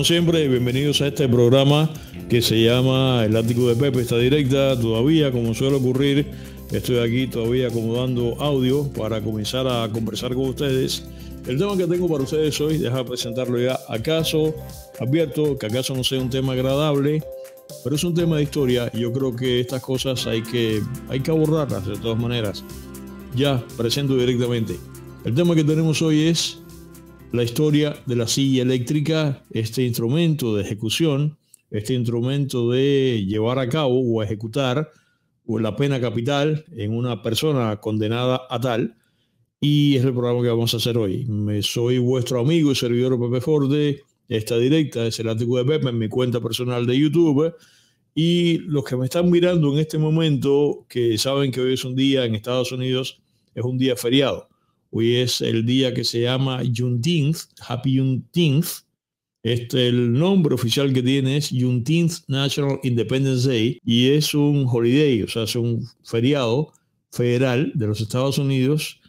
siempre, bienvenidos a este programa que se llama El Látigo de Pepe. Está directa todavía, como suele ocurrir. Estoy aquí todavía acomodando audio para comenzar a conversar con ustedes. El tema que tengo para ustedes hoy, déjame presentarlo ya. Acaso, advierto que acaso no sea un tema agradable, pero es un tema de historia y yo creo que estas cosas hay que abordarlas de todas maneras. Ya, presento directamente. El tema que tenemos hoy es la historia de la silla eléctrica, este instrumento de ejecución, este instrumento de llevar a cabo o ejecutar la pena capital en una persona condenada a tal. Y es el programa que vamos a hacer hoy. Soy vuestro amigo y servidor Pepe Forte. Esta directa es El Látigo de Pepe en mi cuenta personal de YouTube. Y los que me están mirando en este momento, que saben que hoy es un día en Estados Unidos, es un día feriado. Hoy es el día que se llama Juneteenth, Happy Juneteenth. El nombre oficial que tiene es Juneteenth National Independence Day y es un holiday, o sea, es un feriado federal de los Estados Unidos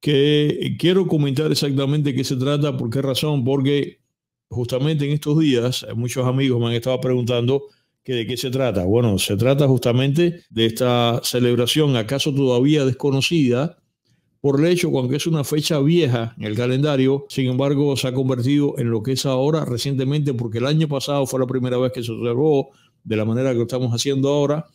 que quiero comentar exactamente qué se trata, por qué razón, porque justamente en estos días muchos amigos me han estado preguntando que de qué se trata. Bueno, se trata justamente de esta celebración, acaso todavía desconocida, por el hecho, aunque es una fecha vieja en el calendario, sin embargo se ha convertido en lo que es ahora recientemente, porque el año pasado fue la primera vez que se observó de la manera que lo estamos haciendo ahora,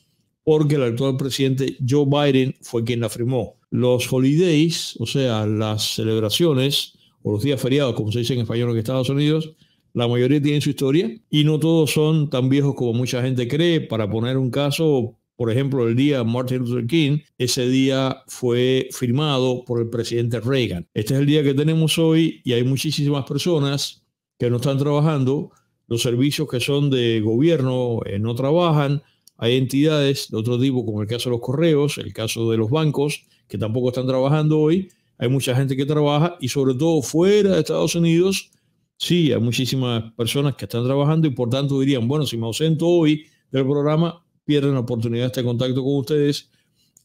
porque el actual presidente Joe Biden fue quien la firmó. Los holidays, o sea, las celebraciones o los días feriados, como se dice en español en Estados Unidos, la mayoría tienen su historia y no todos son tan viejos como mucha gente cree. Para poner un caso, por ejemplo, el día Martin Luther King, ese día fue firmado por el presidente Reagan. Este es el día que tenemos hoy y hay muchísimas personas que no están trabajando. Los servicios que son de gobierno no trabajan. Hay entidades de otro tipo, como el caso de los correos, el caso de los bancos, que tampoco están trabajando hoy. Hay mucha gente que trabaja y sobre todo fuera de Estados Unidos, sí, hay muchísimas personas que están trabajando y por tanto dirían, bueno, si me ausento hoy del programa, pierden la oportunidad de este contacto con ustedes.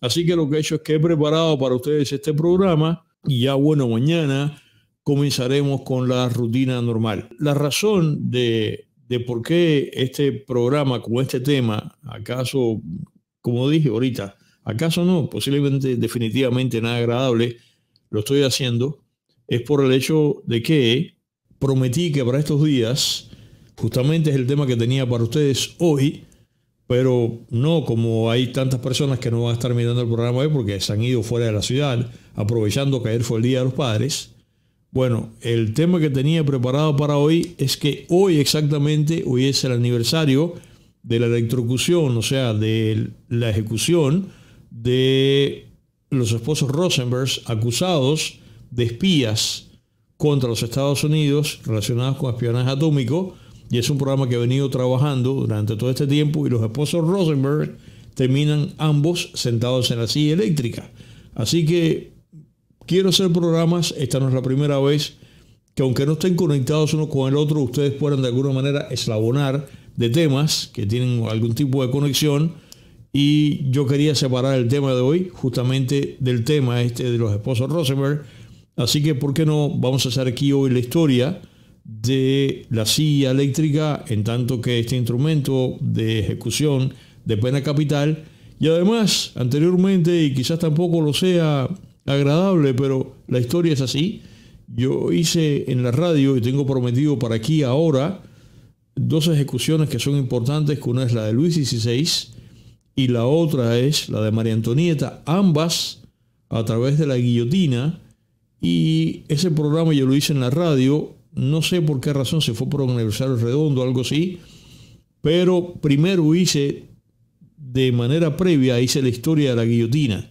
Así que lo que he hecho es que he preparado para ustedes este programa y ya, bueno, mañana comenzaremos con la rutina normal. La razón de por qué este programa con este tema, acaso, como dije ahorita, acaso no, posiblemente definitivamente nada agradable, lo estoy haciendo, es por el hecho de que prometí que para estos días, justamente es el tema que tenía para ustedes hoy, pero no como hay tantas personas que no van a estar mirando el programa hoy porque se han ido fuera de la ciudad, aprovechando que ayer fue el Día de los Padres. Bueno, el tema que tenía preparado para hoy es que hoy exactamente, hoy es el aniversario de la electrocución, o sea, de la ejecución de los esposos Rosenberg acusados de espías contra los Estados Unidos relacionados con espionaje atómico. Y es un programa que he venido trabajando durante todo este tiempo y los esposos Rosenberg terminan ambos sentados en la silla eléctrica. Así que quiero hacer programas, esta no es la primera vez, que aunque no estén conectados uno con el otro, ustedes puedan de alguna manera eslabonar de temas que tienen algún tipo de conexión. Y yo quería separar el tema de hoy justamente del tema de los esposos Rosenberg. Así que, ¿por qué no vamos a hacer aquí hoy la historia de la silla eléctrica, en tanto que este instrumento de ejecución de pena capital? Y además, anteriormente, y quizás tampoco lo sea agradable, pero la historia es así. Yo hice en la radio y tengo prometido para aquí ahora dos ejecuciones que son importantes, que una es la de Luis XVI y la otra es la de María Antonieta, ambas a través de la guillotina. Y ese programa yo lo hice en la radio. No sé por qué razón, se fue por un aniversario redondo o algo así, pero primero de manera previa, hice la historia de la guillotina.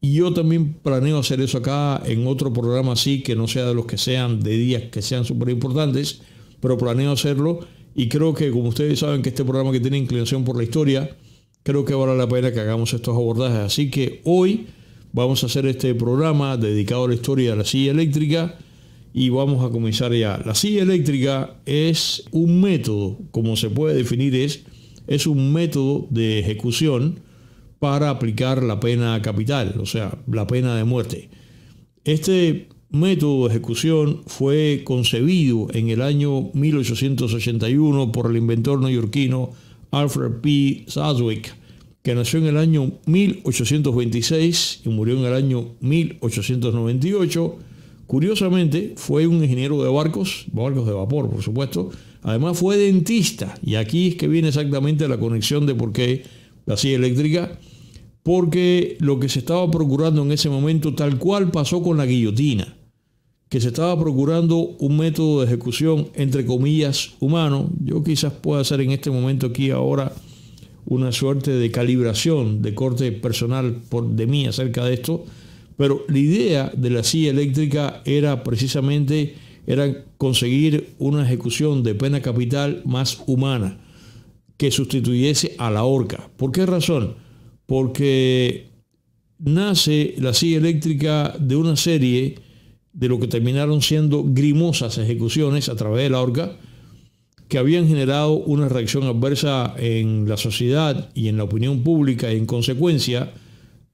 Y yo también planeo hacer eso acá en otro programa así, que no sea de los que sean de días que sean súper importantes, pero planeo hacerlo. Y creo que, como ustedes saben, que este programa que tiene inclinación por la historia, creo que vale la pena que hagamos estos abordajes. Así que hoy vamos a hacer este programa dedicado a la historia de la silla eléctrica. Y vamos a comenzar ya. La silla eléctrica es un método, como se puede definir, es un método de ejecución para aplicar la pena capital, o sea, la pena de muerte. Este método de ejecución fue concebido en el año 1881 por el inventor neoyorquino Alfred P. Sadwick, que nació en el año 1826 y murió en el año 1898. Curiosamente, fue un ingeniero de barcos de vapor, por supuesto. Además, fue dentista. Y aquí es que viene exactamente la conexión de por qué la silla eléctrica. Porque lo que se estaba procurando en ese momento, tal cual pasó con la guillotina, que se estaba procurando un método de ejecución, entre comillas, humano. Yo quizás pueda hacer en este momento aquí ahora una suerte de calibración de corte personal de mí acerca de esto, pero la idea de la silla eléctrica era precisamente conseguir una ejecución de pena capital más humana, que sustituyese a la horca. ¿Por qué razón? Porque nace la silla eléctrica de una serie de lo que terminaron siendo grimosas ejecuciones a través de la horca, que habían generado una reacción adversa en la sociedad y en la opinión pública, y en consecuencia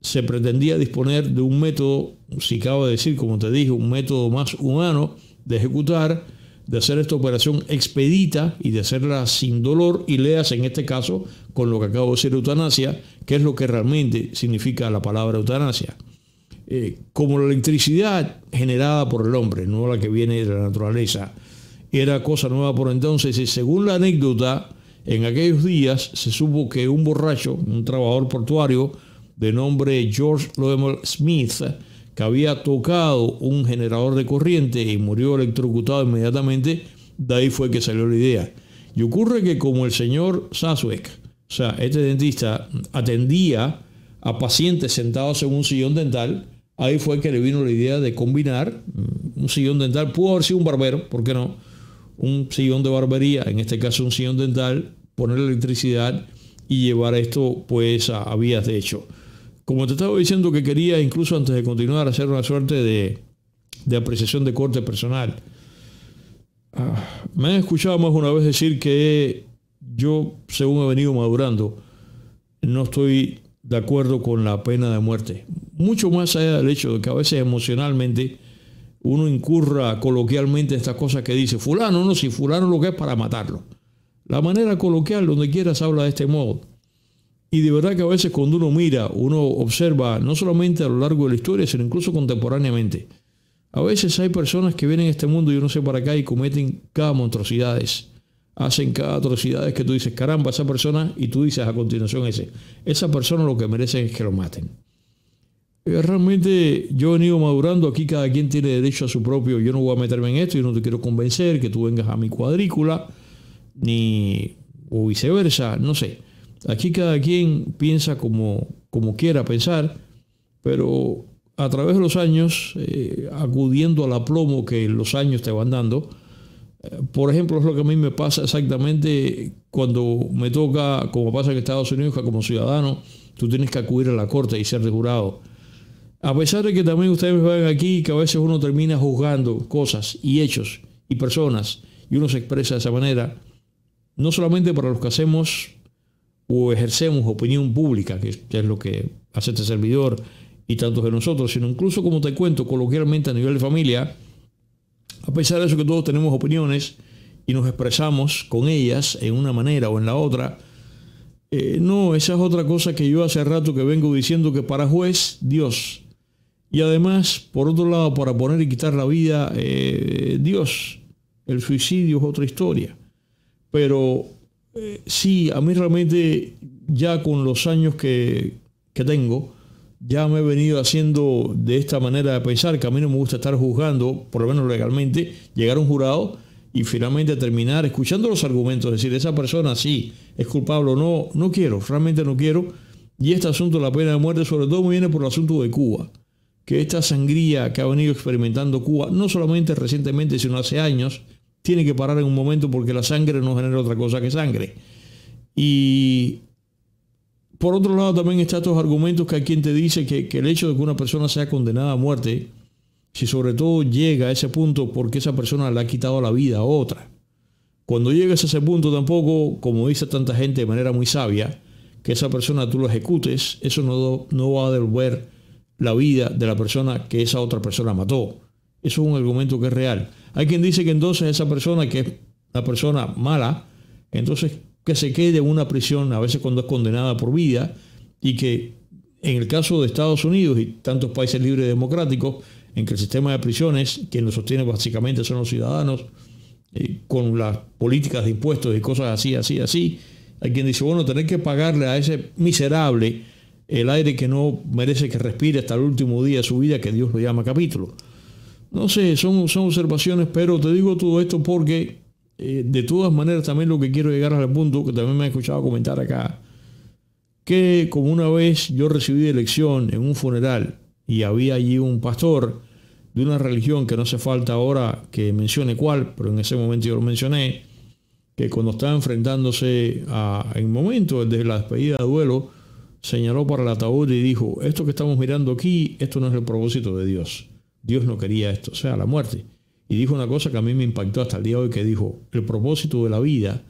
se pretendía disponer de un método, si cabe decir, como te dije, un método más humano de ejecutar, de hacer esta operación expedita y de hacerla sin dolor, y leas en este caso con lo que acabo de decir, eutanasia, que es lo que realmente significa la palabra eutanasia. Como la electricidad generada por el hombre, no la que viene de la naturaleza, era cosa nueva por entonces, y según la anécdota, en aquellos días se supo que un borracho, un trabajador portuario de nombre George Loemel Smith, que había tocado un generador de corriente y murió electrocutado inmediatamente, de ahí fue que salió la idea. Y ocurre que como el señor Sadwick, o sea, este dentista, atendía a pacientes sentados en un sillón dental, ahí fue que le vino la idea de combinar un sillón dental. Pudo haber sido un barbero, ¿por qué no? Un sillón de barbería, en este caso un sillón dental, poner electricidad y llevar esto pues a vías de hecho. Como te estaba diciendo, que quería, incluso antes de continuar, hacer una suerte de apreciación de corte personal. Me han escuchado más una vez decir que yo, según he venido madurando, no estoy de acuerdo con la pena de muerte. Mucho más allá del hecho de que a veces emocionalmente uno incurra coloquialmente en estas cosas que dice fulano, no, si fulano lo que es para matarlo. La manera coloquial, donde quieras, habla de este modo. Y de verdad que a veces cuando uno mira, uno observa, no solamente a lo largo de la historia, sino incluso contemporáneamente. A veces hay personas que vienen a este mundo, yo no sé para acá, y cometen cada monstruosidades. Hacen cada atrocidades que tú dices, caramba, esa persona, y tú dices a continuación esa persona lo que merece es que lo maten. Realmente yo he venido madurando, aquí cada quien tiene derecho a su propio, yo no voy a meterme en esto, yo no te quiero convencer que tú vengas a mi cuadrícula, o viceversa, no sé. Aquí cada quien piensa como quiera pensar, pero a través de los años, acudiendo al aplomo que los años te van dando, por ejemplo, es lo que a mí me pasa exactamente cuando me toca, como pasa en Estados Unidos, que como ciudadano tú tienes que acudir a la corte y ser de jurado. A pesar de que también ustedes ven aquí que a veces uno termina juzgando cosas y hechos y personas, y uno se expresa de esa manera, no solamente para los que hacemos o ejercemos opinión pública, que es lo que hace este servidor y tantos de nosotros, sino incluso, como te cuento, coloquialmente a nivel de familia, a pesar de eso que todos tenemos opiniones y nos expresamos con ellas en una manera o en la otra, no, esa es otra cosa que yo hace rato que vengo diciendo, que para juez, Dios. Y además, por otro lado, para poner y quitar la vida, Dios. El suicidio es otra historia. Pero sí, a mí realmente, ya con los años que tengo, ya me he venido haciendo de esta manera de pensar, que a mí no me gusta estar juzgando, por lo menos legalmente, llegar a un jurado y finalmente terminar escuchando los argumentos, decir, esa persona sí es culpable o no quiero, realmente no quiero. Y este asunto de la pena de muerte sobre todo me viene por el asunto de Cuba, que esta sangría que ha venido experimentando Cuba, no solamente recientemente, sino hace años, tiene que parar en un momento, porque la sangre no genera otra cosa que sangre. Y por otro lado también están estos argumentos que hay quien te dice que el hecho de que una persona sea condenada a muerte, si sobre todo llega a ese punto porque esa persona le ha quitado la vida a otra. Cuando llegas a ese punto tampoco, como dice tanta gente de manera muy sabia, que esa persona tú lo ejecutes, eso no va a devolver la vida de la persona que esa otra persona mató. Eso es un argumento que es real. Hay quien dice que entonces esa persona, que es una persona mala, entonces que se quede en una prisión, a veces cuando es condenada por vida, y que en el caso de Estados Unidos y tantos países libres y democráticos, en que el sistema de prisiones, quien lo sostiene básicamente son los ciudadanos, con las políticas de impuestos y cosas así, hay quien dice, bueno, tener que pagarle a ese miserable el aire que no merece que respire hasta el último día de su vida, que Dios lo llama capítulo. No sé, son observaciones, pero te digo todo esto porque de todas maneras también lo que quiero llegar al punto, que también me he escuchado comentar acá, que como una vez yo recibí de lección en un funeral y había allí un pastor de una religión que no hace falta ahora que mencione cuál, pero en ese momento yo lo mencioné, que cuando estaba enfrentándose a el momento de la despedida de duelo, señaló para el ataúd y dijo, esto que estamos mirando aquí, esto no es el propósito de Dios. Dios no quería esto, o sea, la muerte. Y dijo una cosa que a mí me impactó hasta el día de hoy, que dijo, el propósito de la vida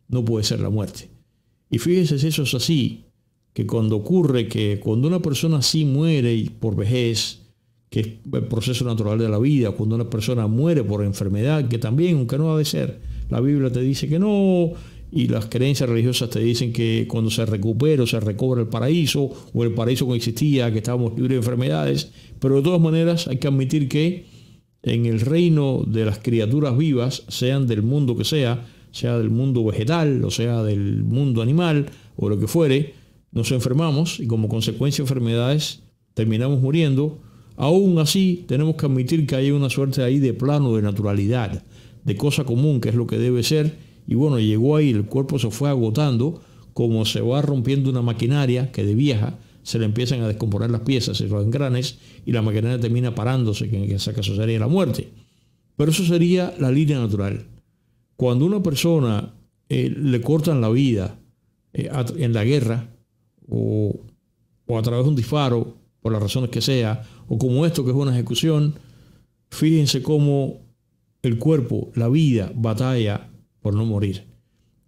no puede ser la muerte. Y fíjese si eso es así, que cuando ocurre que cuando una persona así muere por vejez, que es el proceso natural de la vida, cuando una persona muere por enfermedad, que también, aunque no ha de ser, la Biblia te dice que no, y las creencias religiosas te dicen que cuando se recupera o se recobra el paraíso, o el paraíso que existía, que estábamos libres de enfermedades, pero de todas maneras hay que admitir que en el reino de las criaturas vivas, sean del mundo que sea del mundo vegetal, o sea del mundo animal, o lo que fuere, nos enfermamos y como consecuencia de enfermedades terminamos muriendo. Aún así, tenemos que admitir que hay una suerte ahí de plano de naturalidad, de cosa común, que es lo que debe ser. Y bueno, llegó ahí, el cuerpo se fue agotando, como se va rompiendo una maquinaria que de vieja se le empiezan a descomponer las piezas y los engranes, y la maquinaria termina parándose, que en ese caso sería la muerte. Pero eso sería la línea natural. Cuando a una persona le cortan la vida en la guerra, o a través de un disparo, por las razones que sea, o como esto que es una ejecución, fíjense cómo el cuerpo, la vida, batalla por no morir.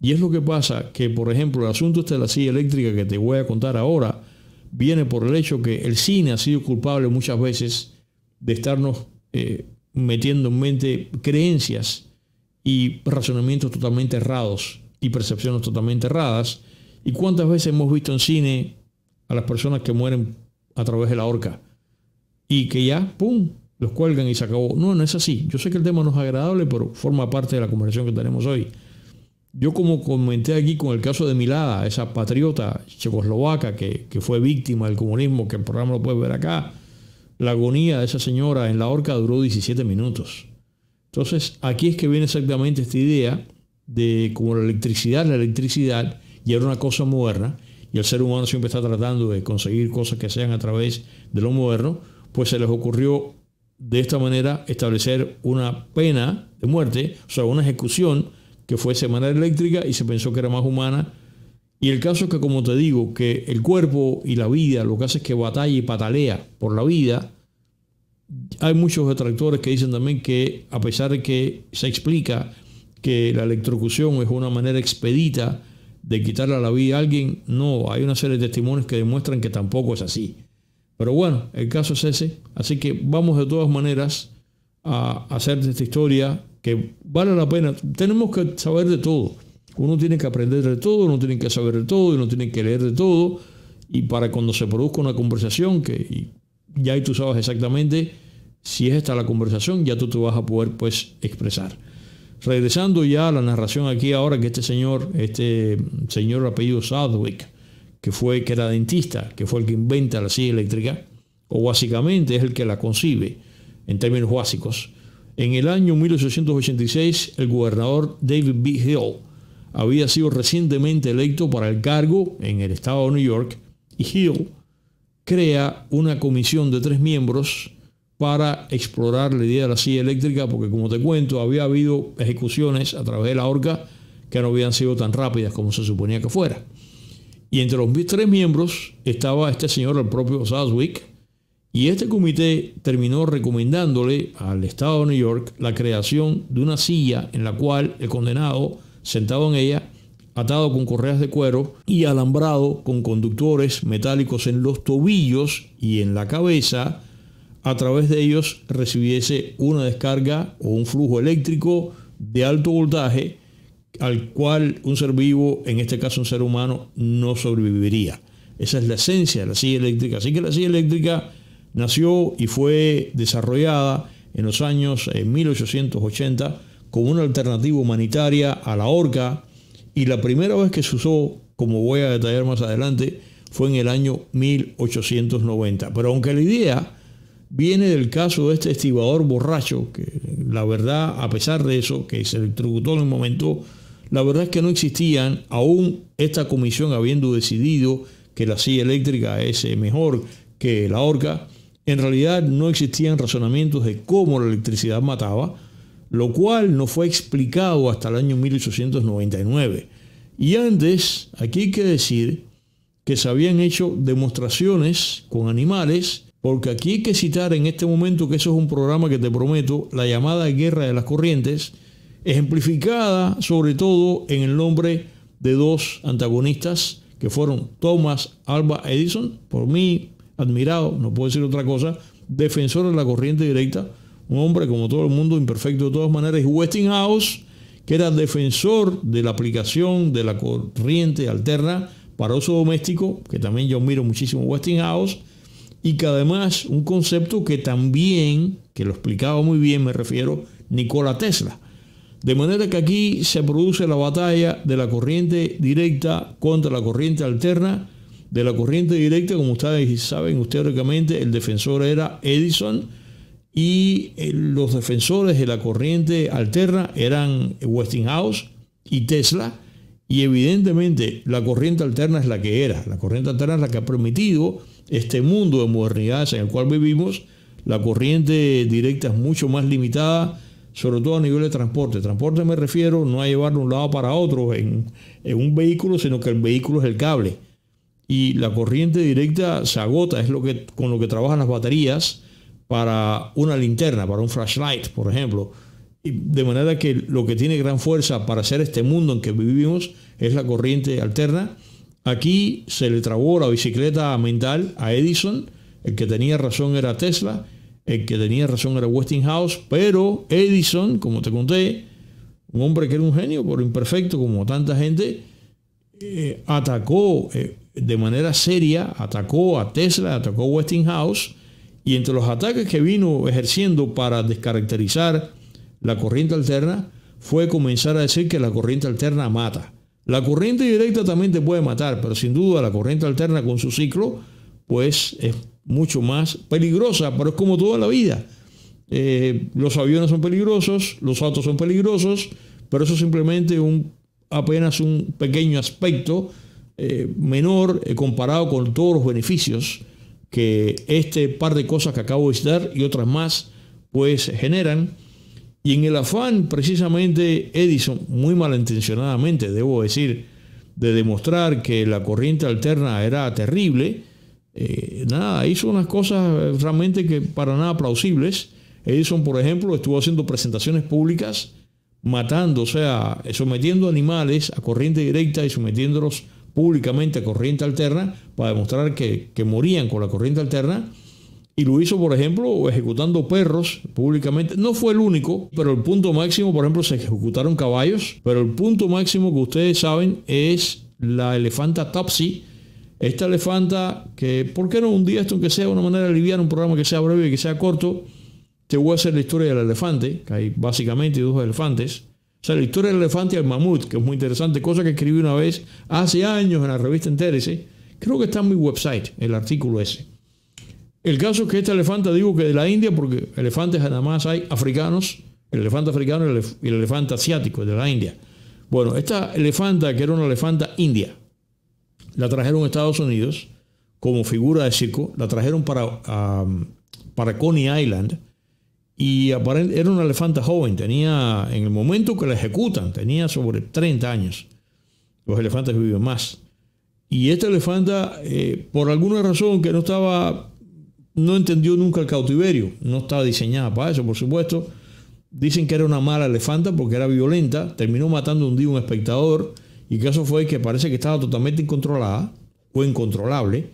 Y es lo que pasa que, por ejemplo, el asunto de la silla eléctrica que te voy a contar ahora, viene por el hecho que el cine ha sido culpable muchas veces de estarnos metiendo en mente creencias y razonamientos totalmente errados y percepciones totalmente erradas. ¿Y cuántas veces hemos visto en cine a las personas que mueren a través de la horca y que ya, ¡pum!, los cuelgan y se acabó? No, no es así. Yo sé que el tema no es agradable, pero forma parte de la conversación que tenemos hoy. Yo, como comenté aquí con el caso de Milada, esa patriota checoslovaca que fue víctima del comunismo, que el programa lo puedes ver acá, la agonía de esa señora en la horca duró 17 minutos. Entonces, aquí es que viene exactamente esta idea de como la electricidad y era una cosa moderna, y el ser humano siempre está tratando de conseguir cosas que sean a través de lo moderno, pues se les ocurrió de esta manera establecer una pena de muerte, o sea, una ejecución que fuese de manera eléctrica, y se pensó que era más humana. Y el caso es que, como te digo, que el cuerpo y la vida lo que hace es que batalla y patalea por la vida. Hay muchos detractores que dicen también que, a pesar de que se explica que la electrocución es una manera expedita de quitarle la vida a alguien, no, hay una serie de testimonios que demuestran que tampoco es así. Pero bueno, el caso es ese. Así que vamos de todas maneras a hacer de esta historia que vale la pena. Tenemos que saber de todo. Uno tiene que aprender de todo, uno tiene que saber de todo, y uno tiene que leer de todo. Y para cuando se produzca una conversación, que ya ahí tú sabes exactamente si es esta la conversación, ya tú te vas a poder pues expresar. Regresando ya a la narración aquí ahora, que este señor de apellido Southwick, que era dentista, que fue el que inventa la silla eléctrica, o básicamente es el que la concibe en términos básicos. En el año 1886, el gobernador David B. Hill había sido recientemente electo para el cargo en el estado de New York, y Hill crea una comisión de 3 miembros para explorar la idea de la silla eléctrica, porque, como te cuento, había habido ejecuciones a través de la horca que no habían sido tan rápidas como se suponía que fuera. Y entre los 3 miembros estaba este señor, el propio Southwick, y este comité terminó recomendándole al estado de New York la creación de una silla en la cual el condenado, sentado en ella, atado con correas de cuero y alambrado con conductores metálicos en los tobillos y en la cabeza, a través de ellos recibiese una descarga o un flujo eléctrico de alto voltaje al cual un ser vivo, en este caso un ser humano, no sobreviviría. Esa es la esencia de la silla eléctrica. Así que la silla eléctrica nació y fue desarrollada en los años 1880 como una alternativa humanitaria a la horca, y la primera vez que se usó, como voy a detallar más adelante, fue en el año 1890. Pero aunque la idea viene del caso de este estibador borracho, que la verdad, a pesar de eso, que se electrocutó en el momento, la verdad es que no existían, aún esta comisión habiendo decidido que la silla eléctrica es mejor que la horca, en realidad no existían razonamientos de cómo la electricidad mataba, lo cual no fue explicado hasta el año 1899. Y antes, aquí hay que decir que se habían hecho demostraciones con animales, porque aquí hay que citar en este momento, que eso es un programa que te prometo, la llamada Guerra de las Corrientes, ejemplificada sobre todo en el nombre de dos antagonistas que fueron Thomas Alva Edison, por mí admirado, no puedo decir otra cosa, defensor de la corriente directa, un hombre como todo el mundo, imperfecto de todas maneras, y Westinghouse, que era defensor de la aplicación de la corriente alterna para uso doméstico, que también yo admiro muchísimo Westinghouse, y que además un concepto que también, que lo explicaba muy bien, me refiero, Nikola Tesla. De manera que aquí se produce la batalla de la corriente directa contra la corriente alterna. De la corriente directa, como ustedes saben, teóricamente el defensor era Edison, y los defensores de la corriente alterna eran Westinghouse y Tesla, y evidentemente la corriente alterna es la que era. La corriente alterna es la que ha permitido este mundo de modernidades en el cual vivimos. La corriente directa es mucho más limitada, sobre todo a nivel de transporte. Transporte me refiero no a llevarlo de un lado para otro en un vehículo, sino que el vehículo es el cable. Y la corriente directa se agota, es con lo que trabajan las baterías para una linterna, para un flashlight, por ejemplo. Y de manera que lo que tiene gran fuerza para hacer este mundo en que vivimos es la corriente alterna. Aquí se le trabó la bicicleta mental a Edison. El que tenía razón era Tesla, el que tenía razón era Westinghouse, pero Edison, como te conté, un hombre que era un genio, pero imperfecto como tanta gente, atacó de manera seria, atacó a Tesla, atacó a Westinghouse, y entre los ataques que vino ejerciendo para descaracterizar la corriente alterna fue comenzar a decir que la corriente alterna mata. La corriente directa también te puede matar, pero sin duda la corriente alterna con su ciclo pues es mucho más peligrosa, pero es como toda la vida. Los aviones son peligrosos, los autos son peligrosos, pero eso es simplemente apenas un pequeño aspecto menor comparado con todos los beneficios que este par de cosas que acabo de citar y otras más pues generan. Y en el afán precisamente Edison, muy malintencionadamente debo decir, de demostrar que la corriente alterna era terrible, hizo unas cosas realmente que para nada plausibles. Edison, por ejemplo, estuvo haciendo presentaciones públicas matando, o sea, sometiendo animales a corriente directa y sometiéndolos públicamente a corriente alterna para demostrar que morían con la corriente alterna. Y lo hizo, por ejemplo, ejecutando perros públicamente. No fue el único, pero el punto máximo, por ejemplo, se ejecutaron caballos, pero el punto máximo que ustedes saben es la elefanta Topsy. Esta elefanta que, ¿por qué no un día esto, aunque sea de una manera liviana, un programa que sea breve y que sea corto? Te voy a hacer la historia del elefante, que hay básicamente dos elefantes. O sea, la historia del elefante y el mamut, que es muy interesante, cosa que escribí una vez hace años en la revista Entérese. Creo que está en mi website, el artículo ese. El caso es que esta elefanta, digo que de la India, porque elefantes nada más hay africanos, el elefante africano y el elefante asiático de la India. Bueno, esta elefanta, que era una elefanta india, la trajeron a Estados Unidos como figura de circo, la trajeron para Coney Island, y era una elefanta joven, tenía, en el momento que la ejecutan, tenía sobre 30 años. Los elefantes viven más. Y esta elefanta, por alguna razón que no entendió nunca el cautiverio, no estaba diseñada para eso, por supuesto. Dicen que era una mala elefanta porque era violenta, terminó matando un día un espectador, y el caso fue que parece que estaba totalmente incontrolada o incontrolable,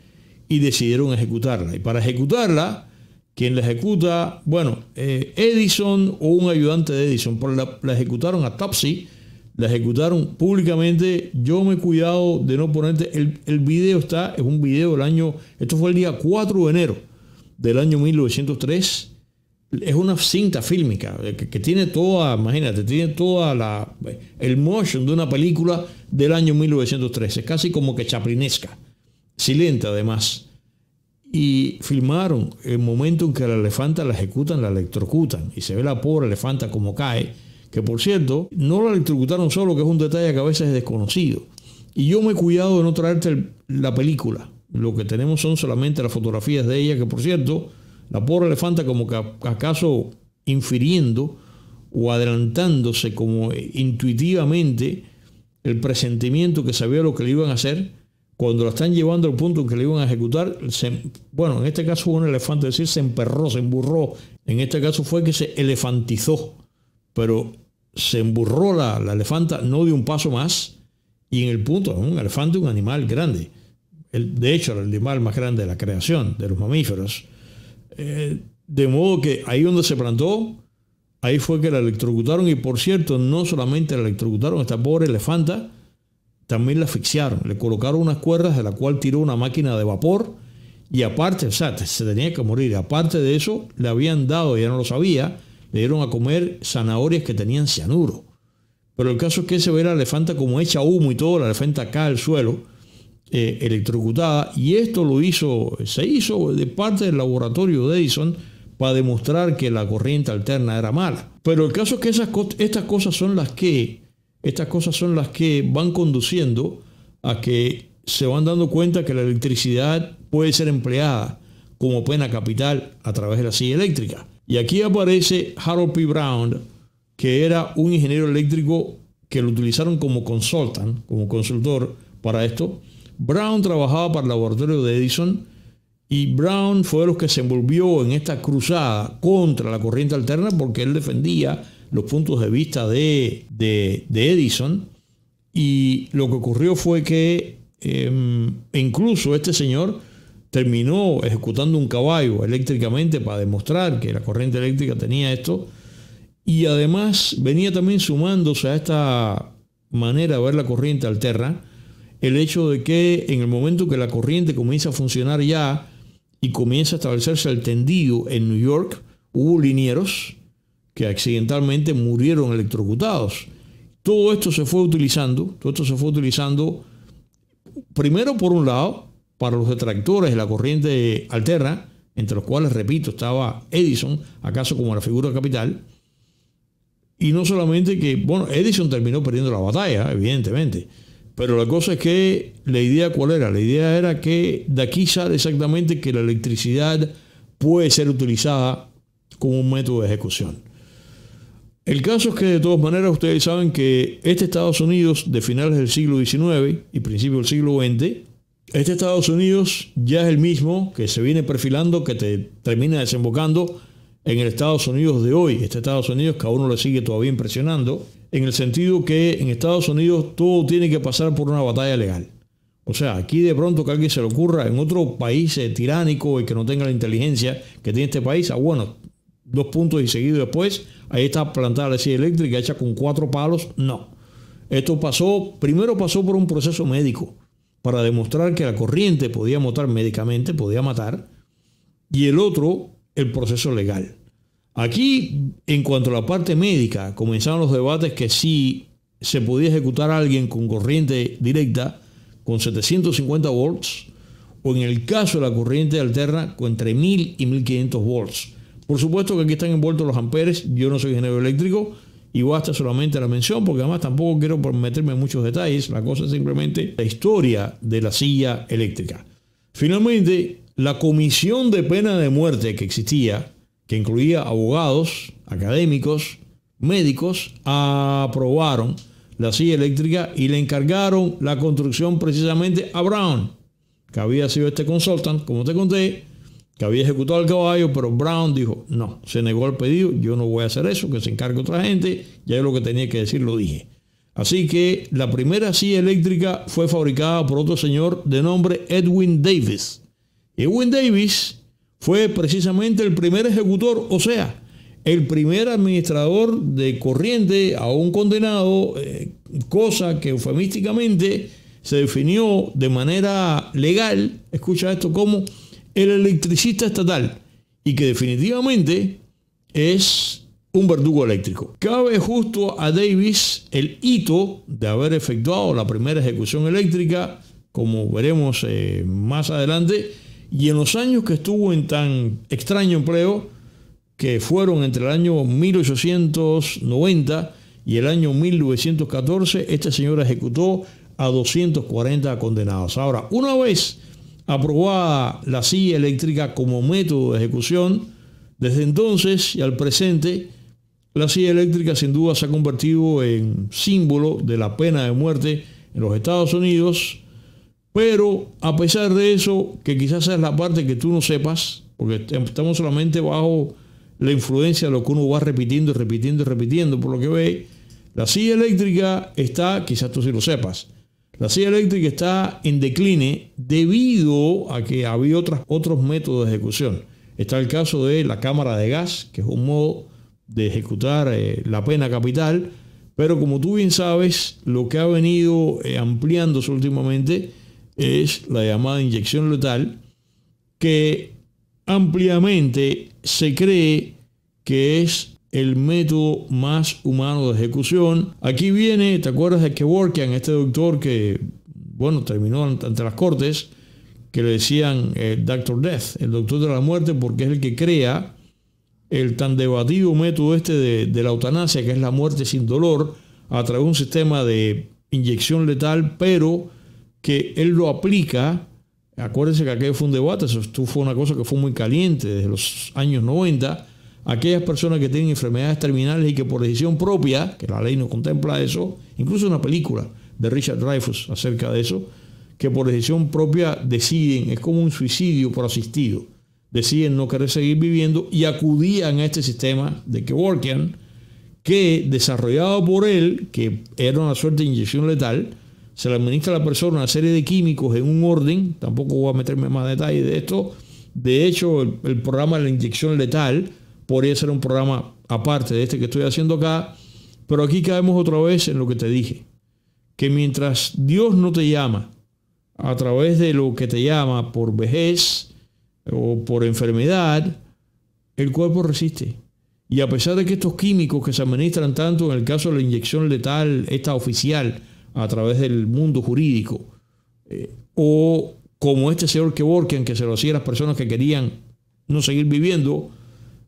y decidieron ejecutarla. Y para ejecutarla, Quien la ejecuta, bueno, Edison o un ayudante de Edison, pero la ejecutaron a Topsy, la ejecutaron públicamente. Yo me he cuidado de no ponerte, el video está, es un video del año, esto fue el día 4 de enero del año 1903. Es una cinta fílmica que tiene toda, imagínate, tiene toda el motion de una película del año 1913. Es casi como que chaplinesca, silente además. Y filmaron el momento en que la elefanta la ejecutan, la electrocutan. Y se ve la pobre elefanta como cae. Que por cierto, no la electrocutaron solo, que es un detalle que a veces es desconocido. Y yo me he cuidado de no traerte la película. Lo que tenemos son solamente las fotografías de ella, que por cierto, la pobre elefanta como que acaso infiriendo o adelantándose como intuitivamente el presentimiento que sabía lo que le iban a hacer, cuando la están llevando al punto en que le iban a ejecutar, bueno, en este caso fue un elefante, es decir, se emperró, se emburró. En este caso fue que se elefantizó, pero se emburró la elefanta, no dio un paso más, y en el punto, un elefante es un animal grande. De hecho, el animal más grande de la creación, de los mamíferos. De modo que ahí donde se plantó, ahí fue que la electrocutaron. Y por cierto, no solamente la electrocutaron a esta pobre elefanta, también la asfixiaron. Le colocaron unas cuerdas de la cual tiró una máquina de vapor. Y aparte, o sea, se tenía que morir. Aparte de eso, le habían dado, ella no lo sabía, le dieron a comer zanahorias que tenían cianuro. Pero el caso es que se ve la elefanta como hecha humo y todo, la elefanta cae al suelo, electrocutada. Y esto se hizo de parte del laboratorio de Edison para demostrar que la corriente alterna era mala. Pero el caso es que estas cosas son las que van conduciendo a que se van dando cuenta que la electricidad puede ser empleada como pena capital a través de la silla eléctrica. Y aquí aparece Harold P. Brown, que era un ingeniero eléctrico que lo utilizaron como consultant, como consultor para esto. Brown trabajaba para el laboratorio de Edison y Brown fue de los que se envolvió en esta cruzada contra la corriente alterna porque él defendía los puntos de vista de Edison. Y lo que ocurrió fue que incluso este señor terminó ejecutando un caballo eléctricamente para demostrar que la corriente eléctrica tenía esto. Y además venía también sumándose a esta manera de ver la corriente alterna el hecho de que en el momento que la corriente comienza a funcionar ya y comienza a establecerse el tendido en New York, hubo linieros que accidentalmente murieron electrocutados. Todo esto se fue utilizando primero por un lado para los detractores de la corriente alterna, entre los cuales, repito, estaba Edison, acaso como la figura capital. Y no solamente que, bueno, Edison terminó perdiendo la batalla, evidentemente, pero la cosa es que la idea, ¿cuál era? La idea era que de aquí sale exactamente que la electricidad puede ser utilizada como un método de ejecución. El caso es que de todas maneras ustedes saben que este Estados Unidos de finales del siglo XIX y principios del siglo XX, este Estados Unidos ya es el mismo que se viene perfilando, que te termina desembocando en el Estados Unidos de hoy. Este Estados Unidos que a uno le sigue todavía impresionando, en el sentido que en Estados Unidos todo tiene que pasar por una batalla legal. O sea, aquí de pronto que a alguien se le ocurra en otro país tiránico y que no tenga la inteligencia que tiene este país, bueno, 2 puntos y seguido después, ahí está plantada la silla eléctrica hecha con 4 palos. No. Esto primero pasó por un proceso médico para demostrar que la corriente podía matar médicamente, podía matar, y el otro, el proceso legal. Aquí, en cuanto a la parte médica, comenzaron los debates que si se podía ejecutar a alguien con corriente directa con 750 volts o en el caso de la corriente alterna con entre 1000 y 1500 volts. Por supuesto que aquí están envueltos los amperes. Yo no soy ingeniero eléctrico y basta solamente la mención porque además tampoco quiero meterme en muchos detalles. La cosa es simplemente la historia de la silla eléctrica. Finalmente, la comisión de pena de muerte que existía, que incluía abogados, académicos, médicos, aprobaron la silla eléctrica y le encargaron la construcción precisamente a Brown, que había sido este consultant, como te conté, que había ejecutado el caballo, pero Brown dijo, no, se negó al pedido, yo no voy a hacer eso, que se encargue otra gente, ya yo lo que tenía que decir lo dije. Así que la primera silla eléctrica fue fabricada por otro señor de nombre Edwin Davis. Edwin Davis fue precisamente el primer ejecutor, o sea, el primer administrador de corriente a un condenado, cosa que eufemísticamente se definió de manera legal, escucha esto, como el electricista estatal, y que definitivamente es un verdugo eléctrico. Cabe justo a Davis el hito de haber efectuado la primera ejecución eléctrica, como veremos más adelante, y en los años que estuvo en tan extraño empleo, que fueron entre el año 1890 y el año 1914, este señor ejecutó a 240 condenados. Ahora, una vez aprobada la silla eléctrica como método de ejecución, desde entonces y al presente, la silla eléctrica sin duda se ha convertido en símbolo de la pena de muerte en los Estados Unidos, pero a pesar de eso, que quizás es la parte que tú no sepas, porque estamos solamente bajo la influencia de lo que uno va repitiendo y repitiendo y repitiendo, por lo que ve, la silla eléctrica está, quizás tú sí lo sepas, la silla eléctrica está en decline debido a que había otros métodos de ejecución. Está el caso de la cámara de gas, que es un modo de ejecutar la pena capital, pero como tú bien sabes, lo que ha venido ampliándose últimamente es la llamada inyección letal, que ampliamente se cree que es el método más humano de ejecución. Aquí viene, ¿te acuerdas de Kevorkian, este doctor que, bueno, terminó ante las cortes, que le decían Dr. Death, el doctor de la muerte, porque es el que crea el tan debatido método este de la eutanasia, que es la muerte sin dolor, a través de un sistema de inyección letal, pero que él lo aplica. Acuérdense que aquello fue un debate, eso fue una cosa que fue muy caliente desde los años 90. Aquellas personas que tienen enfermedades terminales y que por decisión propia, que la ley no contempla eso, incluso una película de Richard Dreyfuss acerca de eso, que por decisión propia deciden, es como un suicidio por asistido, deciden no querer seguir viviendo y acudían a este sistema de Kevorkian, que desarrollado por él, que era una suerte de inyección letal, se le administra a la persona una serie de químicos en un orden, tampoco voy a meterme en más detalles de esto. De hecho, el programa de la inyección letal podría ser un programa aparte de este que estoy haciendo acá, pero aquí caemos otra vez en lo que te dije, que mientras Dios no te llama a través de lo que te llama por vejez o por enfermedad, el cuerpo resiste. Y a pesar de que estos químicos que se administran tanto en el caso de la inyección letal, esta oficial, a través del mundo jurídico, o como este señor Kevorkian, que se lo hacía a las personas que querían no seguir viviendo,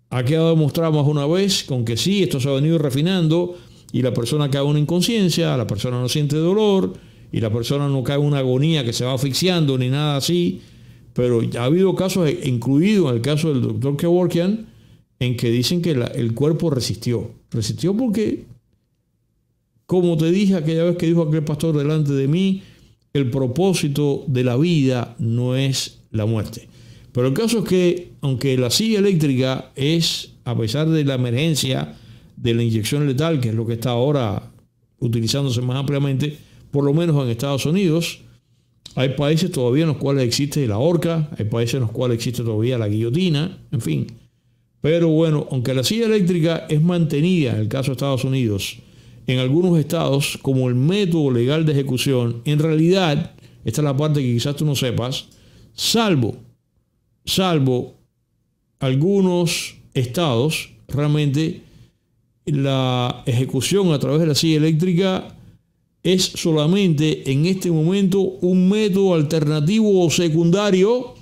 ha quedado demostrado más una vez con que sí, esto se ha venido refinando y la persona cae en una inconsciencia, la persona no siente dolor y la persona no cae en una agonía que se va asfixiando ni nada así, pero ha habido casos, incluido en el caso del doctor Kevorkian, en que dicen que el cuerpo resistió porque, como te dije aquella vez que dijo aquel pastor delante de mí, el propósito de la vida no es la muerte. Pero el caso es que, aunque la silla eléctrica es, a pesar de la emergencia de la inyección letal, que es lo que está ahora utilizándose más ampliamente, por lo menos en Estados Unidos, hay países todavía en los cuales existe la horca, hay países en los cuales existe todavía la guillotina, en fin. Pero bueno, aunque la silla eléctrica es mantenida, en el caso de Estados Unidos, en algunos estados como el método legal de ejecución, en realidad, esta es la parte que quizás tú no sepas, salvo algunos estados, realmente la ejecución a través de la silla eléctrica es solamente en este momento un método alternativo o secundario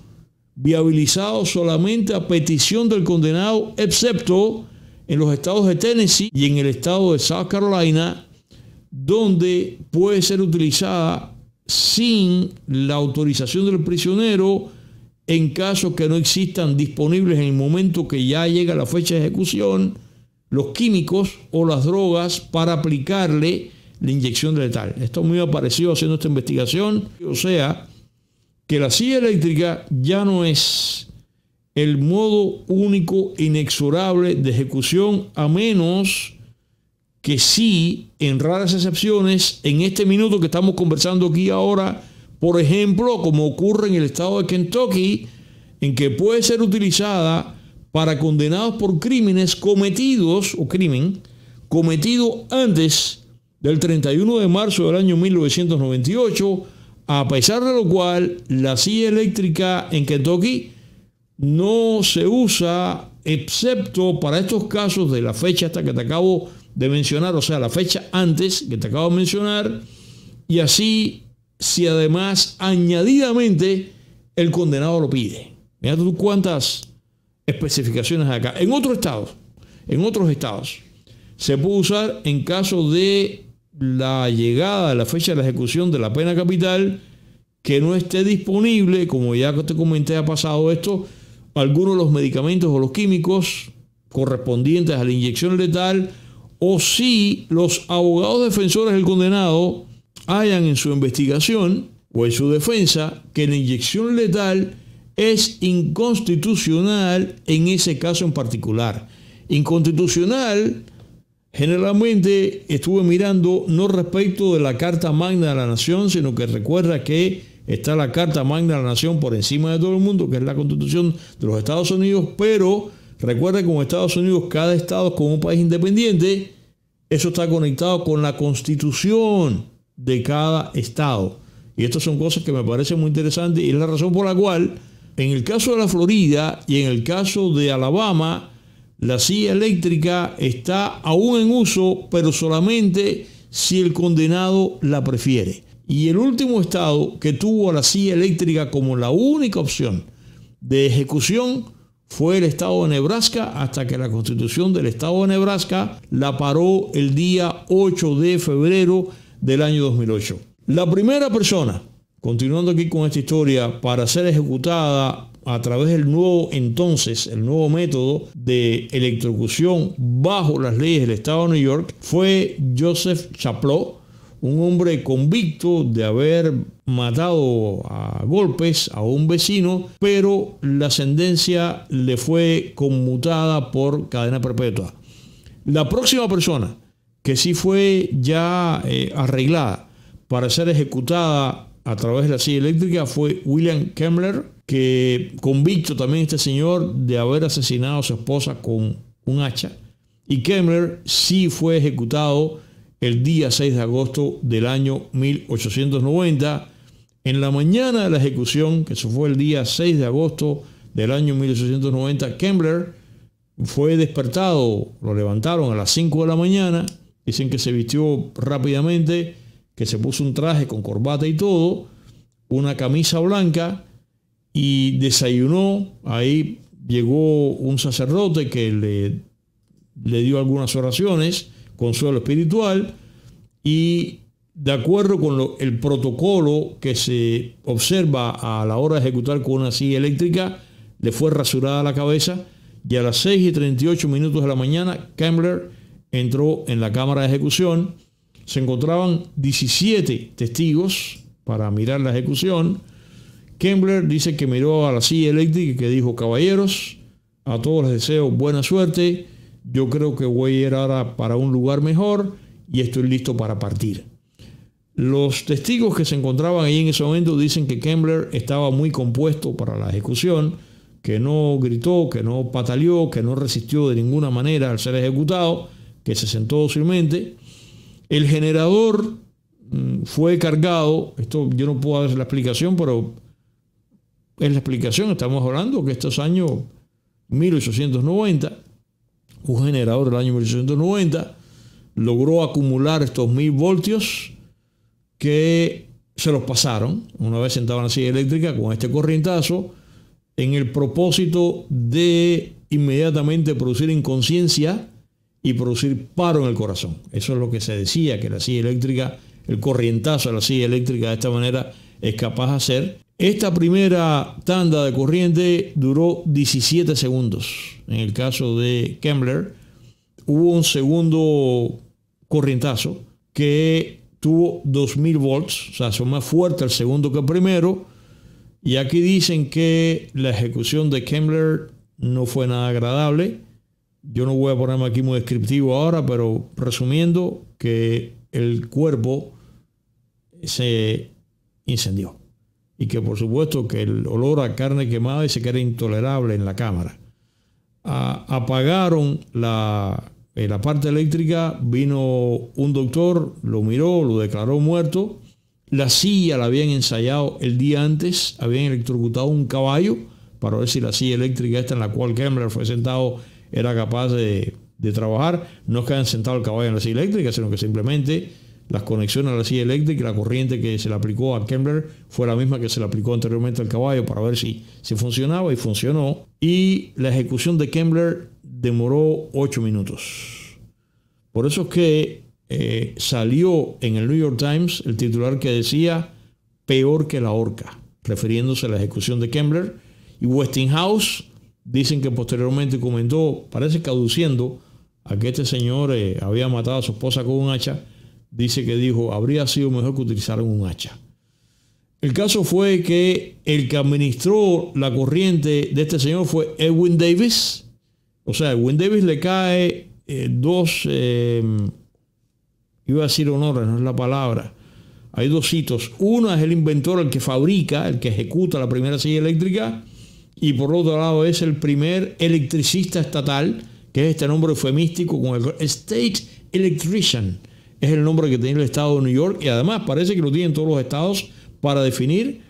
viabilizado solamente a petición del condenado, excepto en los estados de Tennessee y en el estado de South Carolina, donde puede ser utilizada sin la autorización del prisionero en caso que no existan disponibles en el momento que ya llega la fecha de ejecución los químicos o las drogas para aplicarle la inyección letal. Esto me ha parecido haciendo esta investigación, o sea, que la silla eléctrica ya no es el modo único inexorable de ejecución, a menos que sí, en raras excepciones, en este minuto que estamos conversando aquí ahora, por ejemplo, como ocurre en el estado de Kentucky, en que puede ser utilizada para condenados por crímenes cometidos o crimen cometido antes del 31 de marzo del año 1998, a pesar de lo cual la silla eléctrica en Kentucky no se usa excepto para estos casos de la fecha hasta que te acabo de mencionar, o sea, la fecha antes que te acabo de mencionar, y así si además añadidamente el condenado lo pide. Mira tú cuántas especificaciones acá. En otros estados, se puede usar en caso de la llegada de la fecha de la ejecución de la pena capital que no esté disponible, como ya te comenté, ha pasado esto, algunos de los medicamentos o los químicos correspondientes a la inyección letal, o si los abogados defensores del condenado hayan en su investigación o en su defensa que la inyección letal es inconstitucional en ese caso en particular. Inconstitucional, generalmente estuve mirando no respecto de la Carta Magna de la Nación, sino que recuerda que está la Carta Magna de la Nación por encima de todo el mundo, que es la Constitución de los Estados Unidos, pero recuerda que como Estados Unidos, cada estado es como un país independiente, eso está conectado con la Constitución de cada estado. Y estas son cosas que me parecen muy interesantes y es la razón por la cual en el caso de la Florida y en el caso de Alabama, la silla eléctrica está aún en uso, pero solamente si el condenado la prefiere. Y el último estado que tuvo a la silla eléctrica como la única opción de ejecución fue el estado de Nebraska, hasta que la Constitución del estado de Nebraska la paró el día 8 de febrero del año 2008. La primera persona, continuando aquí con esta historia, para ser ejecutada a través del nuevo método de electrocución bajo las leyes del estado de New York, fue Joseph Chaplow, un hombre convicto de haber matado a golpes a un vecino, pero la sentencia le fue conmutada por cadena perpetua. La próxima persona que sí fue ya arreglada para ser ejecutada a través de la silla eléctrica fue William Kemmler, que convicto también este señor de haber asesinado a su esposa con un hacha. Y Kemmler sí fue ejecutado el día 6 de agosto del año 1890. En la mañana de la ejecución, que eso fue el día 6 de agosto del año 1890, Kemmler fue despertado, lo levantaron a las 5 de la mañana, dicen que se vistió rápidamente, que se puso un traje con corbata y todo, una camisa blanca y desayunó. Ahí llegó un sacerdote que le dio algunas oraciones, consuelo espiritual, y de acuerdo con el protocolo que se observa a la hora de ejecutar con una silla eléctrica, le fue rasurada la cabeza y a las 6:38 de la mañana Kemmler entró en la cámara de ejecución. Se encontraban 17 testigos para mirar la ejecución. Kemmler dice que miró a la silla eléctrica y que dijo: caballeros, a todos les deseo buena suerte. Yo creo que voy a ir ahora para un lugar mejor y estoy listo para partir. Los testigos que se encontraban ahí en ese momento dicen que Kemmler estaba muy compuesto para la ejecución, que no gritó, que no pataleó, que no resistió de ninguna manera al ser ejecutado, que se sentó dócilmente. El generador fue cargado. Esto yo no puedo dar la explicación, pero es la explicación. Estamos hablando que estos años 1890, un generador del año 1890 logró acumular estos 1000 voltios que se los pasaron una vez sentado en la silla eléctrica con este corrientazo, en el propósito de inmediatamente producir inconsciencia y producir paro en el corazón. Eso es lo que se decía que la silla eléctrica, el corrientazo a la silla eléctrica de esta manera es capaz de hacer. Esta primera tanda de corriente duró 17 segundos. En el caso de Kemmler hubo un segundo corrientazo que tuvo 2000 volts, o sea, son más fuerte el segundo que el primero. Y aquí dicen que la ejecución de Kemmler no fue nada agradable. Yo no voy a ponerme aquí muy descriptivo ahora, pero resumiendo, que el cuerpo se incendió. y que por supuesto que el olor a carne quemada dice que era intolerable en la cámara. Apagaron la parte eléctrica, vino un doctor, lo miró, lo declaró muerto. La silla la habían ensayado el día antes, habían electrocutado un caballo para ver si la silla eléctrica esta en la cual Kemmler fue sentado era capaz de trabajar. No es que hayan sentado el caballo en la silla eléctrica, sino que simplemente las conexiones a la silla eléctrica y la corriente que se le aplicó a Kemmler fue la misma que se le aplicó anteriormente al caballo para ver si funcionaba, y funcionó. Y la ejecución de Kemmler demoró 8 minutos. Por eso es que salió en el New York Times el titular que decía peor que la horca, refiriéndose a la ejecución de Kemmler. Y Westinghouse dicen que posteriormente comentó, parece que aduciendo a que este señor había matado a su esposa con un hacha, dice que dijo, habría sido mejor que utilizaran un hacha. El caso fue que el que administró la corriente de este señor fue Edwin Davis. O sea, a Edwin Davis le cae dos, iba a decir honores, no es la palabra. Hay dos hitos. Uno es el inventor, el que fabrica, el que ejecuta la primera silla eléctrica. Y por otro lado es el primer electricista estatal, que es este nombre eufemístico con el State Electrician. Es el nombre que tiene el estado de New York, y además parece que lo tienen todos los estados para definir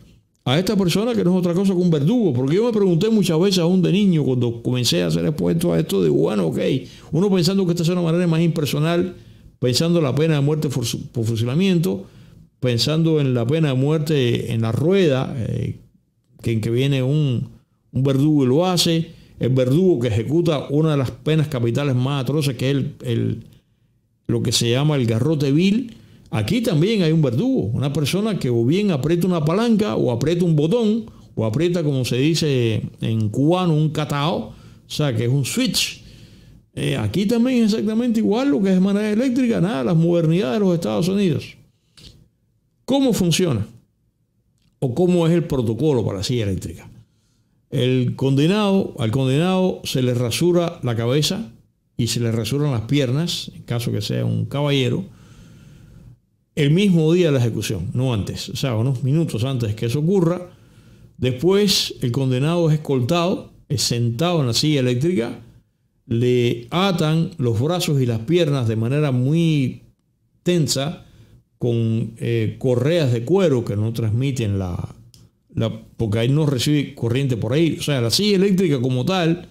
a esta persona, que no es otra cosa que un verdugo. Porque yo me pregunté muchas veces aún de niño, cuando comencé a ser expuesto a esto, de bueno, ok, uno pensando que esta es una manera más impersonal, pensando en la pena de muerte por fusilamiento, pensando en la pena de muerte en la rueda, en que viene un verdugo y lo hace, el verdugo que ejecuta una de las penas capitales más atroces, que es lo que se llama el garrote vil. Aquí también hay un verdugo, una persona que o bien aprieta una palanca, o aprieta un botón, o aprieta, como se dice en cubano, un catao, o sea, que es un switch. Aquí también es exactamente igual lo que es manera eléctrica, nada, las modernidades de los Estados Unidos. ¿Cómo funciona? ¿O cómo es el protocolo para la silla eléctrica? Al condenado se le rasura la cabeza y se le rasuran las piernas, en caso que sea un caballero, el mismo día de la ejecución, no antes, o sea, unos minutos antes que eso ocurra. Después el condenado es escoltado, es sentado en la silla eléctrica, le atan los brazos y las piernas de manera muy tensa con correas de cuero que no transmiten porque ahí no recibe corriente por ahí. O sea, la silla eléctrica como tal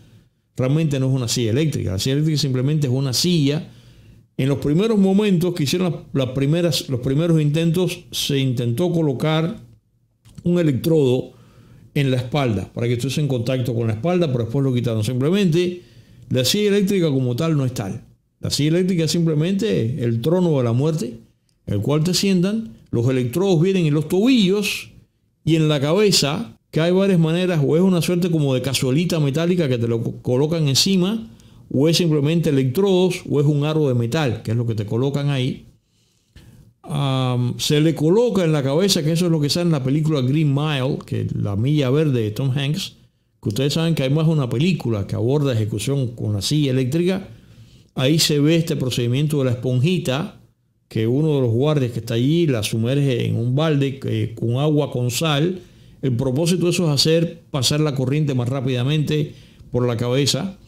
realmente no es una silla eléctrica. La silla eléctrica simplemente es una silla. En los primeros momentos que hicieron los primeros intentos, se intentó colocar un electrodo en la espalda para que estuviese en contacto con la espalda, pero después lo quitaron. Simplemente la silla eléctrica como tal no es tal. La silla eléctrica es simplemente el trono de la muerte, el cual te sientan. Los electrodos vienen en los tobillos y en la cabeza, que hay varias maneras, o es una suerte como de cazuelita metálica que te lo colocan encima, o es simplemente electrodos, o es un aro de metal, que es lo que te colocan ahí. Se le coloca en la cabeza, que eso es lo que sale en la película Green Mile, que es la milla verde de Tom Hanks, que ustedes saben que hay más de una película que aborda ejecución con la silla eléctrica. Ahí se ve este procedimiento de la esponjita, que uno de los guardias que está allí la sumerge en un balde con agua con sal. El propósito de eso es hacer pasar la corriente más rápidamente por la cabeza,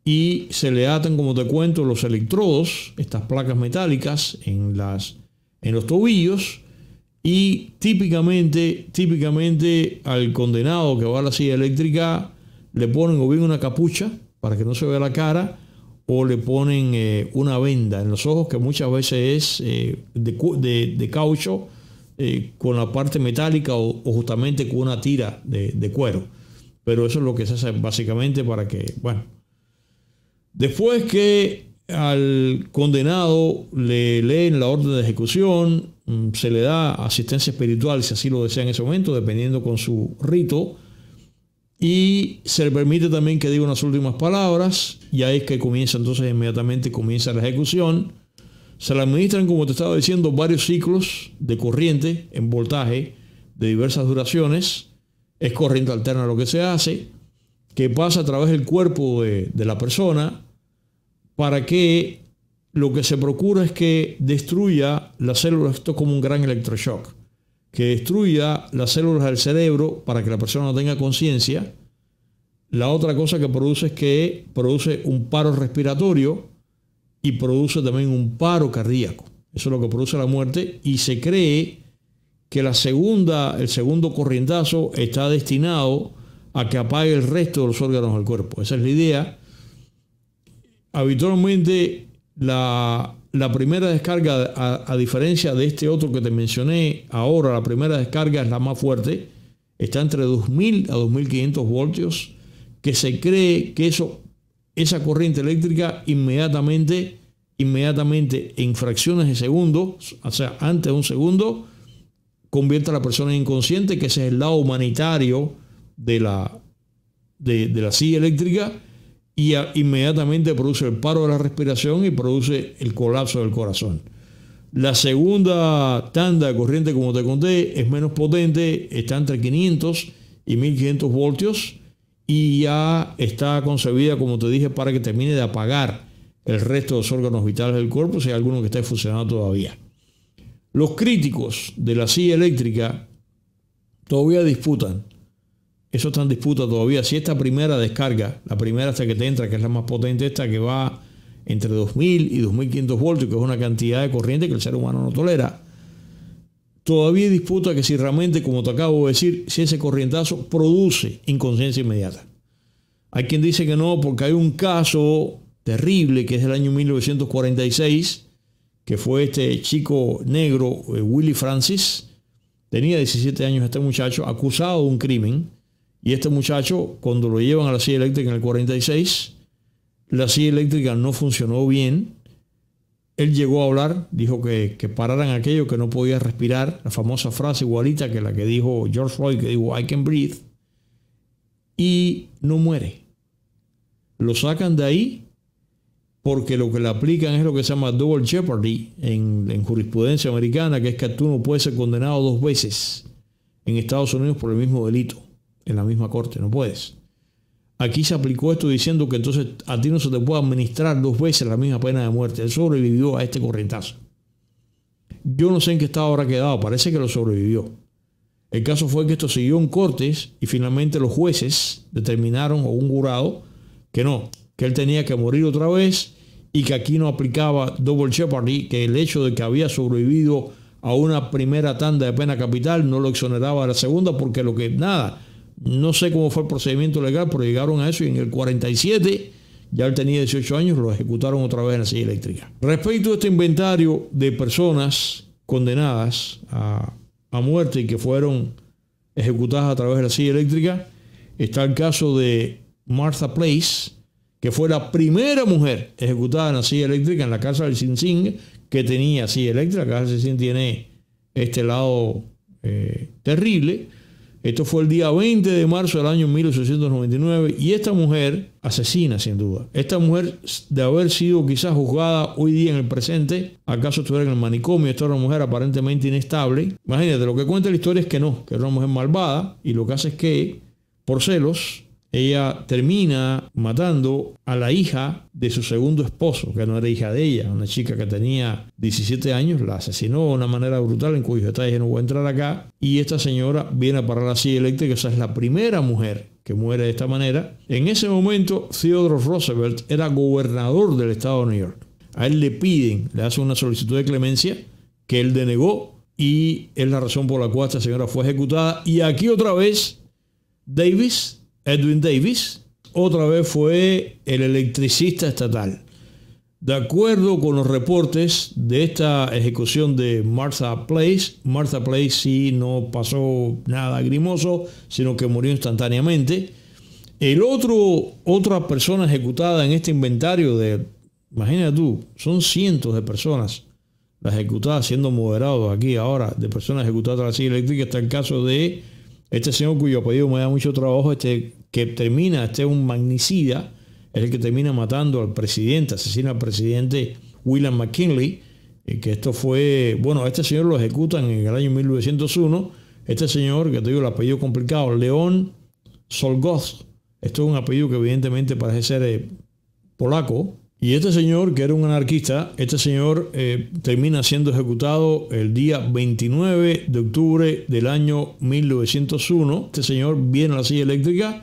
y se le atan, como te cuento, los electrodos, estas placas metálicas en los tobillos, y típicamente al condenado que va a la silla eléctrica le ponen o bien una capucha para que no se vea la cara, o le ponen una venda en los ojos, que muchas veces es de caucho, con la parte metálica, o justamente con una tira de cuero. Pero eso es lo que se hace básicamente para que, bueno, después que al condenado le leen la orden de ejecución, se le da asistencia espiritual, si así lo desea en ese momento, dependiendo con su rito, y se le permite también que diga unas últimas palabras, y ahí es que comienza entonces inmediatamente la ejecución. Se le administran, como te estaba diciendo, varios ciclos de corriente en voltaje de diversas duraciones. Es corriente alterna lo que se hace, que pasa a través del cuerpo de la persona, para que lo que se procura es que destruya las células. Esto es como un gran electroshock, que destruya las células del cerebro para que la persona no tenga conciencia. La otra cosa que produce es que produce un paro respiratorio y produce también un paro cardíaco. Eso es lo que produce la muerte, y se cree que el segundo corrientazo está destinado a que apague el resto de los órganos del cuerpo. Esa es la idea. Habitualmente la primera descarga, a diferencia de este otro que te mencioné ahora, la primera descarga es la más fuerte, está entre 2000 a 2500 voltios, que se cree que esa corriente eléctrica inmediatamente en fracciones de segundos, o sea, antes de un segundo, convierte a la persona en inconsciente, que ese es el lado humanitario de la silla eléctrica, y inmediatamente produce el paro de la respiración y produce el colapso del corazón. La segunda tanda de corriente, como te conté, es menos potente, está entre 500 y 1500 voltios, y ya está concebida, como te dije, para que termine de apagar el resto de los órganos vitales del cuerpo, si hay alguno que esté funcionando todavía. Los críticos de la silla eléctrica todavía disputan. Eso está en disputa todavía. Si esta primera descarga, la primera hasta que te entra, que es la más potente, esta que va entre 2000 y 2500 voltios, que es una cantidad de corriente que el ser humano no tolera, todavía disputa que si realmente, como te acabo de decir, si ese corrientazo produce inconsciencia inmediata. Hay quien dice que no, porque hay un caso terrible que es del año 1946, que fue este chico negro, Willie Francis. Tenía 17 años este muchacho, acusado de un crimen, y este muchacho, cuando lo llevan a la silla eléctrica en el 46, la silla eléctrica no funcionó bien. Él llegó a hablar, dijo que pararan aquello, que no podía respirar, la famosa frase igualita que la que dijo George Floyd, que dijo I can breathe, y no muere. Lo sacan de ahí porque lo que le aplican es lo que se llama double jeopardy en jurisprudencia americana, que es que tú no puedes ser condenado 2 veces en Estados Unidos por el mismo delito, en la misma corte, no puedes. Aquí se aplicó esto diciendo que entonces a ti no se te puede administrar 2 veces la misma pena de muerte. Él sobrevivió a este corrientazo. Yo no sé en qué estado habrá quedado, parece que lo sobrevivió. El caso fue que esto siguió en cortes y finalmente los jueces determinaron, o un jurado, que no, que él tenía que morir otra vez y que aquí no aplicaba double jeopardy, que el hecho de que había sobrevivido a una primera tanda de pena capital no lo exoneraba de la segunda, porque no sé cómo fue el procedimiento legal, pero llegaron a eso, y en el 47, ya él tenía 18 años, lo ejecutaron otra vez en la silla eléctrica. Respecto a este inventario de personas condenadas a muerte y que fueron ejecutadas a través de la silla eléctrica, está el caso de Martha Place, que fue la primera mujer ejecutada en la silla eléctrica en la cárcel del Sing Sing, que tenía silla eléctrica. La cárcel del Sing Sing tiene este lado terrible. Esto fue el día 20 de marzo del año 1899, y esta mujer, asesina sin duda, esta mujer, de haber sido quizás juzgada hoy día en el presente, acaso estuviera en el manicomio. Esta era una mujer aparentemente inestable. Imagínate, lo que cuenta la historia es que no, que era una mujer malvada, y lo que hace es que, por celos, ella termina matando a la hija de su segundo esposo, que no era hija de ella, una chica que tenía 17 años, la asesinó de una manera brutal, en cuyos detalles no voy a entrar acá, y esta señora viene a parar la silla eléctrica. Esa es la primera mujer que muere de esta manera. En ese momento, Theodore Roosevelt era gobernador del estado de New York. A él le hacen una solicitud de clemencia que él denegó, y es la razón por la cual esta señora fue ejecutada. Y aquí otra vez, Edwin Davis, otra vez fue el electricista estatal. De acuerdo con los reportes de esta ejecución de Martha Place sí no pasó nada grimoso, sino que murió instantáneamente. Otra persona ejecutada en este inventario imagínate tú, son cientos de personas las ejecutadas, siendo moderados aquí ahora, de personas ejecutadas a la silla eléctrica. Está el caso de este señor cuyo apellido me da mucho trabajo, un magnicida, es el que termina matando al presidente, asesina al presidente William McKinley, que esto fue, este señor lo ejecutan en el año 1901, este señor, que te digo el apellido complicado, Leon Solgoth, esto es un apellido que evidentemente parece ser polaco, Y este señor, que era un anarquista, este señor termina siendo ejecutado el día 29 de octubre del año 1901. Este señor viene a la silla eléctrica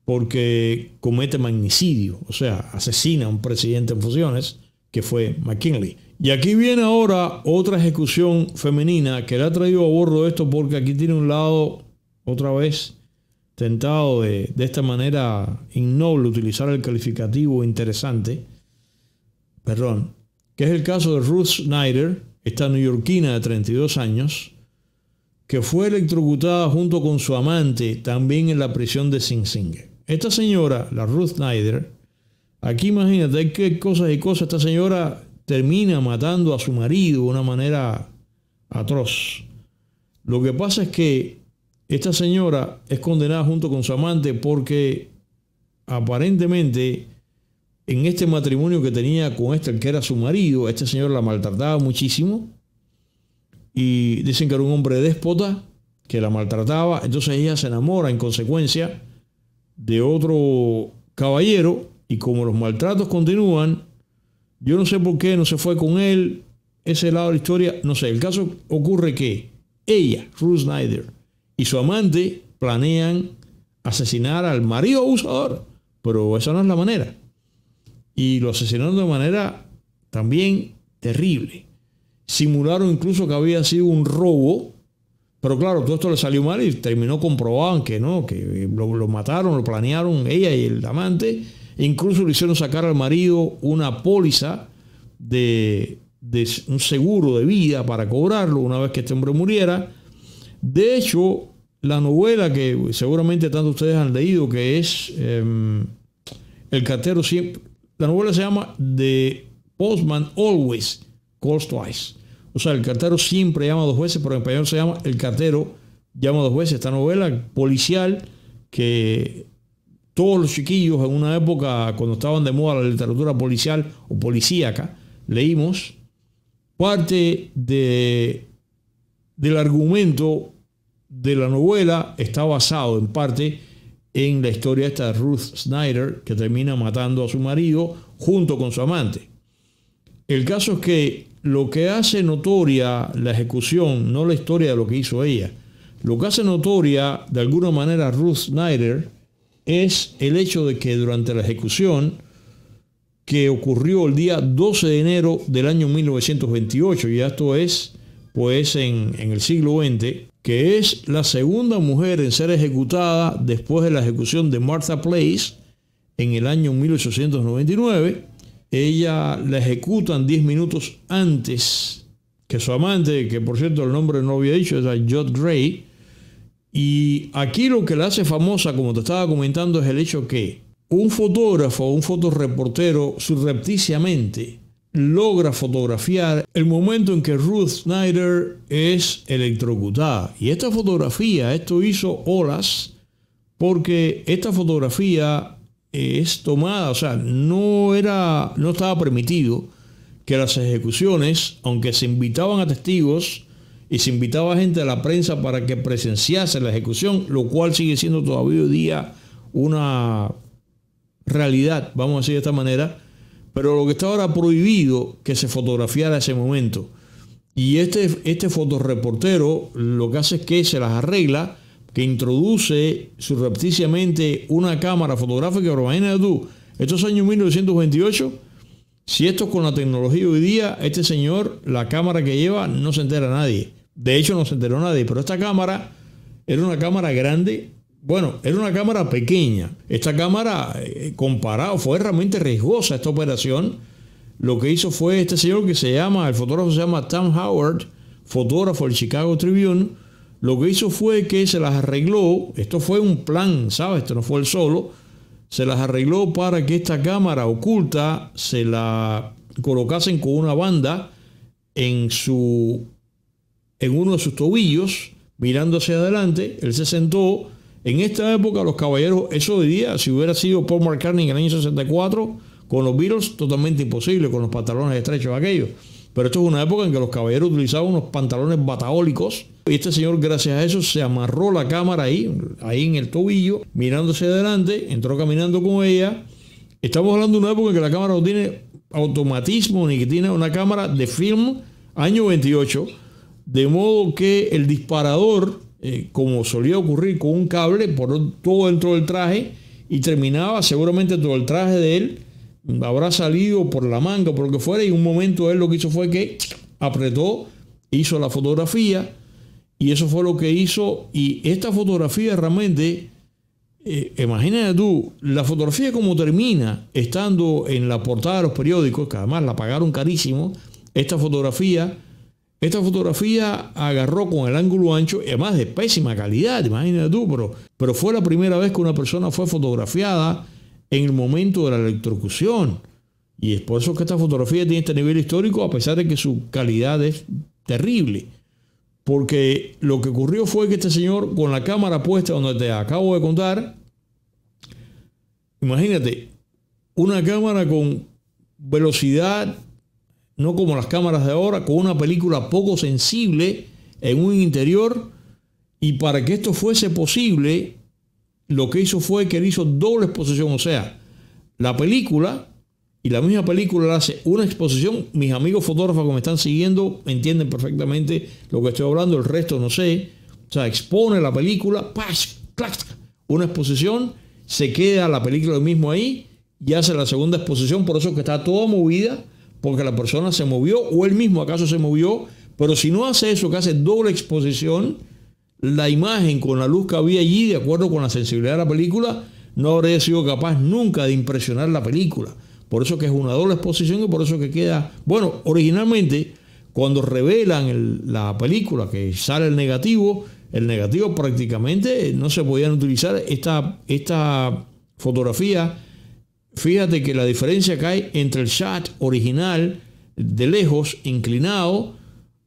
porque comete magnicidio, o sea, asesina a un presidente en funciones, que fue McKinley. Y aquí viene ahora otra ejecución femenina que la ha traído a bordo de esto, porque aquí tiene un lado, otra vez, tentado de esta manera innoble utilizar el calificativo interesante, que es el caso de Ruth Snyder, esta neoyorquina de 32 años, que fue electrocutada junto con su amante también en la prisión de Sing Sing. Esta señora, la Ruth Snyder, aquí imagínate qué cosas y cosas, esta señora termina matando a su marido de una manera atroz. Lo que pasa es que esta señora es condenada junto con su amante porque aparentemente en este matrimonio que tenía con el que era su marido, este señor la maltrataba muchísimo y dicen que era un hombre déspota que la maltrataba. Entonces ella se enamora en consecuencia de otro caballero y como los maltratos continúan, yo no sé por qué no se fue con él, ese lado de la historia, no sé. El caso ocurre que ella, Ruth Snyder, y su amante planean asesinar al marido abusador, pero esa no es la manera. Y lo asesinaron de manera también terrible. Simularon incluso que había sido un robo, pero claro, todo esto le salió mal y terminó comprobado que no, que lo mataron, lo planearon ella y el amante. Incluso le hicieron sacar al marido una póliza de un seguro de vida para cobrarlo una vez que este hombre muriera. De hecho, la novela que seguramente tanto ustedes han leído, que es El cartero siempre... La novela se llama The Postman Always Calls Twice. O sea, el cartero siempre llama dos veces, pero en español se llama El cartero llama dos veces. Esta novela policial que todos los chiquillos en una época, cuando estaban de moda la literatura policial o policíaca, leímos. Parte del argumento de la novela está basado en parte en la historia esta de Ruth Snyder, que termina matando a su marido junto con su amante. El caso es que lo que hace notoria la ejecución, no la historia de lo que hizo ella, lo que hace notoria de alguna manera Ruth Snyder es el hecho de que durante la ejecución, que ocurrió el día 12 de enero del año 1928, y esto es pues en el siglo XX, que es la segunda mujer en ser ejecutada después de la ejecución de Martha Place en el año 1899. Ella la ejecutan 10 minutos antes que su amante, que por cierto el nombre no había dicho, era Judd Gray. Y aquí lo que la hace famosa, como te estaba comentando, es el hecho que un fotógrafo, un fotoreportero, surrepticiamente logra fotografiar el momento en que Ruth Snyder es electrocutada. Y esta fotografía, esto hizo olas, porque esta fotografía es tomada, o sea, no estaba permitido que las ejecuciones, aunque se invitaban a testigos y se invitaba a gente de la prensa para que presenciase la ejecución, lo cual sigue siendo todavía hoy día una realidad, vamos a decir de esta manera, pero lo que estaba era prohibido que se fotografiara ese momento. Y este fotoreportero lo que hace es que se las arregla, que introduce surrepticiamente una cámara fotográfica. Pero imagínate tú, estos años 1928, si esto es con la tecnología hoy día, este señor, la cámara que lleva, no se entera nadie. De hecho, no se enteró nadie, pero esta cámara era una cámara grande. Bueno, era una cámara pequeña. Esta cámara, comparado, fue realmente riesgosa esta operación. Lo que hizo fue este señor el fotógrafo se llama Tom Howard, fotógrafo del Chicago Tribune. Lo que hizo fue que se las arregló. Esto fue un plan, ¿sabes? Esto no fue él solo. Se las arregló para que esta cámara oculta se la colocasen con una banda en uno de sus tobillos, mirando hacia adelante. Él se sentó. En esta época los caballeros, eso hoy día, si hubiera sido Paul McCartney en el año 64, con los Beatles, totalmente imposible, con los pantalones estrechos aquellos. Pero esto es una época en que los caballeros utilizaban unos pantalones bataólicos. Y este señor, gracias a eso, se amarró la cámara ahí en el tobillo, mirándose adelante, entró caminando con ella. Estamos hablando de una época en que la cámara no tiene automatismo ni que tiene una cámara de film año 28, de modo que el disparador, como solía ocurrir con un cable, por todo dentro del traje y terminaba seguramente todo el traje de él, habrá salido por la manga, por lo que fuera, y en un momento él lo que hizo fue que apretó, hizo la fotografía, y eso fue lo que hizo. Y esta fotografía realmente, imagínate tú, la fotografía como termina estando en la portada de los periódicos, que además la pagaron carísimo. Esta fotografía agarró con el ángulo ancho, y además de pésima calidad, imagínate tú, pero fue la primera vez que una persona fue fotografiada en el momento de la electrocución. Y es por eso que esta fotografía tiene este nivel histórico, a pesar de que su calidad es terrible. Porque lo que ocurrió fue que este señor, con la cámara puesta donde te acabo de contar, imagínate, una cámara con velocidad, no como las cámaras de ahora, con una película poco sensible en un interior, y para que esto fuese posible, lo que hizo fue que él hizo doble exposición, o sea, la película, y la misma película le hace una exposición. Mis amigos fotógrafos que me están siguiendo entienden perfectamente lo que estoy hablando, el resto no sé. O sea, expone la película, una exposición, se queda la película mismo ahí y hace la segunda exposición. Por eso que está toda movida, porque la persona se movió o él mismo acaso se movió. Pero si no hace eso, que hace doble exposición, la imagen con la luz que había allí, de acuerdo con la sensibilidad de la película, no habría sido capaz nunca de impresionar la película. Por eso que es una doble exposición y por eso que queda... Bueno, originalmente, cuando revelan la película, que sale el negativo prácticamente no se podían utilizar esta fotografía. Fíjate que la diferencia que hay entre el shot original de lejos, inclinado,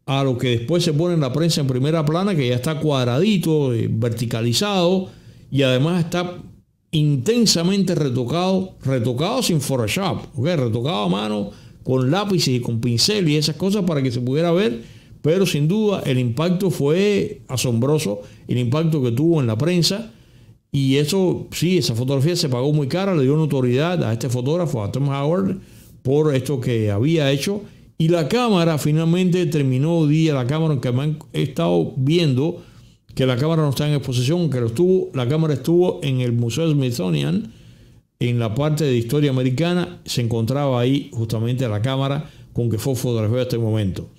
a lo que después se pone en la prensa en primera plana, que ya está cuadradito, verticalizado, y además está intensamente retocado sin Photoshop, ¿okay? Retocado a mano con lápices y con pincel y esas cosas para que se pudiera ver. Pero sin duda el impacto fue asombroso, el impacto que tuvo en la prensa. Y eso, sí, esa fotografía se pagó muy cara, le dio notoriedad a este fotógrafo, a Tom Howard, por esto que había hecho. Y la cámara finalmente terminó la cámara, que me he estado viendo que la cámara no está en exposición, que la cámara estuvo en el Museo Smithsonian, en la parte de historia americana, se encontraba ahí justamente la cámara con que fue fotografiada hasta el momento.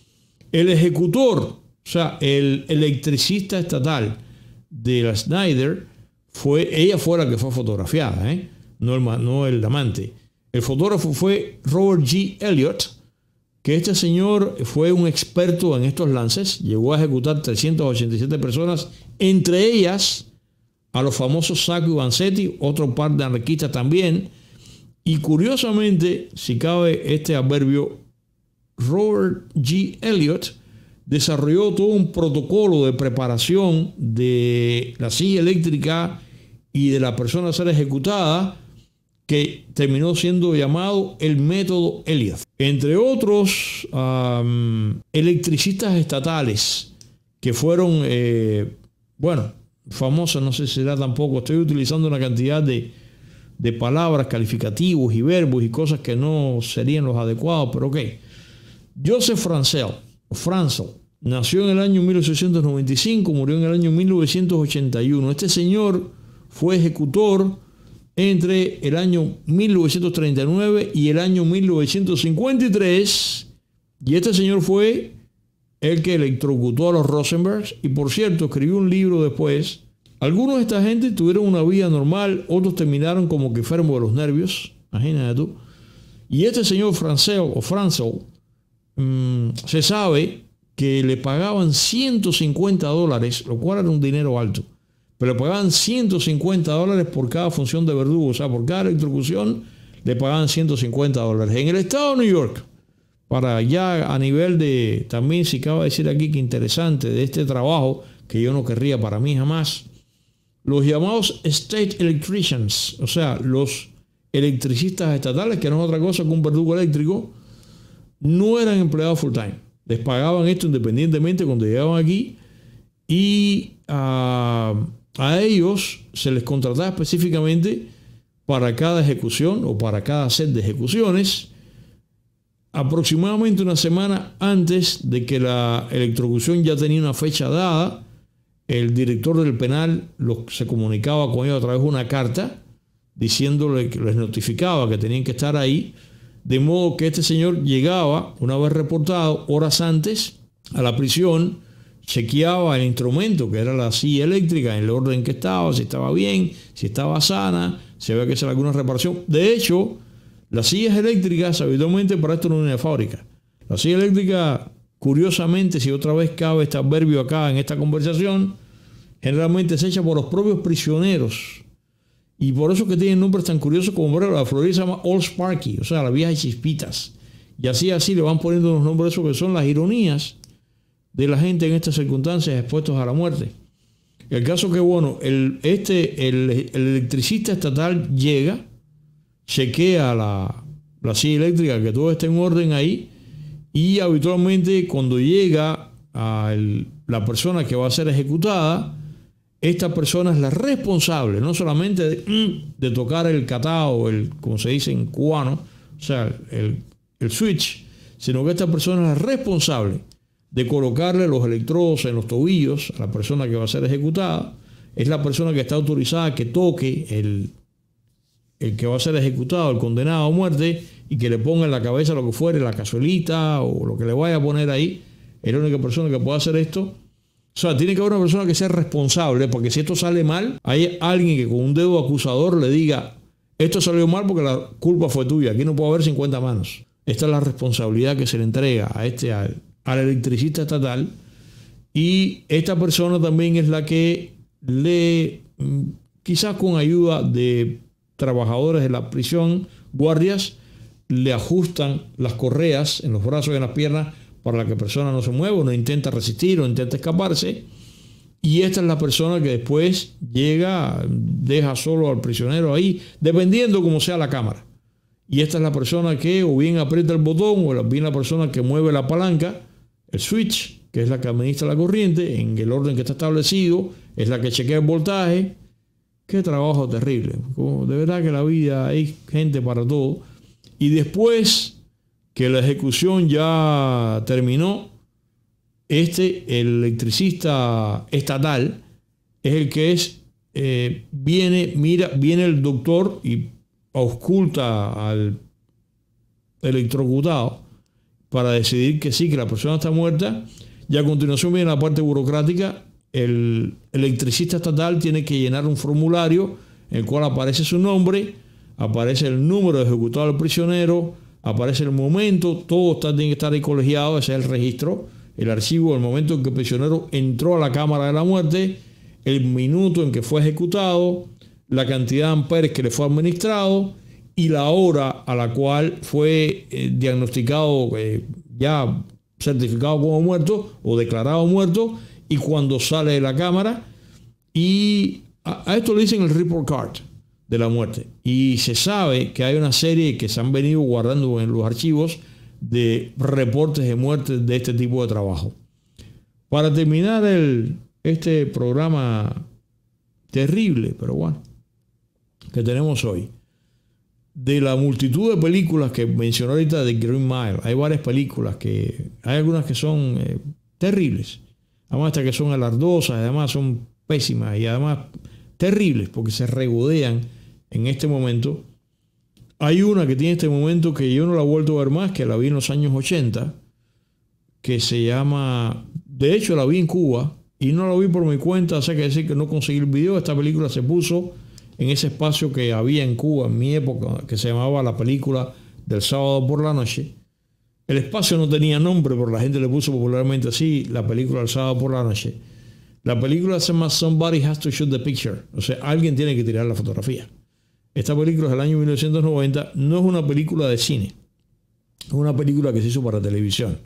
El ejecutor, o sea, el electricista estatal de la Schneider, ella fue la que fue fotografiada, no el amante. El fotógrafo fue Robert G. Elliott, que este señor fue un experto en estos lances, llegó a ejecutar 387 personas, entre ellas a los famosos Sacco y Vanzetti, otro par de anarquistas también. Y curiosamente, si cabe este adverbio, Robert G. Elliott desarrolló todo un protocolo de preparación de la silla eléctrica y de la persona a ser ejecutada, que terminó siendo llamado el método Elliott. Entre otros electricistas estatales que fueron, famosos, no sé si será tampoco, estoy utilizando una cantidad de palabras, calificativos y verbos y cosas que no serían los adecuados, pero ok. Joseph Franzel nació en el año 1895, murió en el año 1981. Este señor fue ejecutor entre el año 1939 y el año 1953, y este señor fue el que electrocutó a los Rosenbergs, y por cierto escribió un libro después. Algunos de esta gente tuvieron una vida normal, otros terminaron como que enfermos de los nervios, imagínate tú. Y este señor Franzel, se sabe que le pagaban $150, lo cual era un dinero alto. Pero le pagaban $150 por cada función de verdugo, o sea, por cada electrocución le pagaban $150. En el estado de New York, para ya a nivel de, también si cabe decir aquí que interesante de este trabajo, que yo no querría para mí jamás, los llamados state electricians, o sea, los electricistas estatales, que no es otra cosa que un verdugo eléctrico, no eran empleados full time. Les pagaban esto independientemente cuando llegaban aquí, y a ellos se les contrataba específicamente para cada ejecución o para cada set de ejecuciones, aproximadamente una semana antes de que la electrocución ya tenía una fecha dada, el director del penal se comunicaba con ellos a través de una carta diciéndole que les notificaba que tenían que estar ahí, de modo que este señor llegaba, una vez reportado, horas antes a la prisión, chequeaba el instrumento, que era la silla eléctrica, en el orden que estaba, si estaba bien, si estaba sana, si había que hacer alguna reparación. De hecho, las sillas eléctricas, habitualmente para esto no viene de fábrica. La silla eléctrica, curiosamente, si otra vez cabe este adverbio acá en esta conversación, generalmente es hecha por los propios prisioneros. Y por eso que tienen nombres tan curiosos como, por ejemplo, la Florida se llama Old Sparky, o sea, la vieja chispitas. Y así le van poniendo unos nombres esos que son las ironías de la gente en estas circunstancias expuestos a la muerte. El caso que, bueno, el electricista estatal llega, chequea la silla eléctrica, que todo esté en orden ahí, y habitualmente cuando llega la persona que va a ser ejecutada, esta persona es la responsable, no solamente de tocar el catao, como se dice en cubano, o sea, el switch, sino que esta persona es la responsable de colocarle los electrodos en los tobillos a la persona que va a ser ejecutada. Es la persona que está autorizada a que toque el que va a ser ejecutado, el condenado a muerte, y que le ponga en la cabeza lo que fuere, la cazuelita o lo que le vaya a poner ahí. Es la única persona que puede hacer esto. O sea, tiene que haber una persona que sea responsable, porque si esto sale mal, hay alguien que con un dedo acusador le diga, esto salió mal porque la culpa fue tuya, aquí no puede haber 50 manos. Esta es la responsabilidad que se le entrega al electricista estatal, y esta persona también es la que quizás con ayuda de trabajadores de la prisión, guardias, le ajustan las correas en los brazos y en las piernas para que la persona no se mueva, o no intenta resistir o intenta escaparse. Y esta es la persona que después llega, deja solo al prisionero ahí, dependiendo como sea la cámara. Y esta es la persona que o bien aprieta el botón, o bien la persona que mueve la palanca, el switch, que es la que administra la corriente en el orden que está establecido, es la que chequea el voltaje. Qué trabajo terrible. De verdad que la vida hay gente para todo. Y después que la ejecución ya terminó, el electricista estatal es el que viene el doctor y ausculta al electrocutado para decidir que sí, que la persona está muerta, y a continuación viene la parte burocrática. El electricista estatal tiene que llenar un formulario en el cual aparece su nombre, aparece el número de ejecutado del prisionero, aparece el momento, todo tiene que estar ahí colegiado, ese es el registro, el archivo, el momento en que el prisionero entró a la cámara de la muerte, el minuto en que fue ejecutado, la cantidad de amperes que le fue administrado y la hora a la cual fue diagnosticado, ya certificado como muerto o declarado muerto, y cuando sale de la cámara. Y a esto le dicen el report card de la muerte. Y se sabe que hay una serie que se han venido guardando en los archivos de reportes de muerte de este tipo de trabajo. Para terminar este programa terrible, pero bueno, que tenemos hoy, de la multitud de películas que mencionó ahorita de Green Mile, hay varias películas hay algunas que son terribles, además hasta que son alardosas, además son pésimas y además terribles porque se regodean en este momento. Hay una que tiene este momento que yo no la he vuelto a ver más, que la vi en los años 80, que se llama, de hecho la vi en Cuba y no la vi por mi cuenta, o sea que decir que no conseguí el video. Esta película se puso en ese espacio que había en Cuba en mi época, que se llamaba la película del sábado por la noche. El espacio no tenía nombre, pero la gente le puso popularmente así, la película del sábado por la noche. La película se llama Somebody Has to Shoot the Picture, o sea, alguien tiene que tirar la fotografía. Esta película es del año 1990, no es una película de cine, es una película que se hizo para televisión.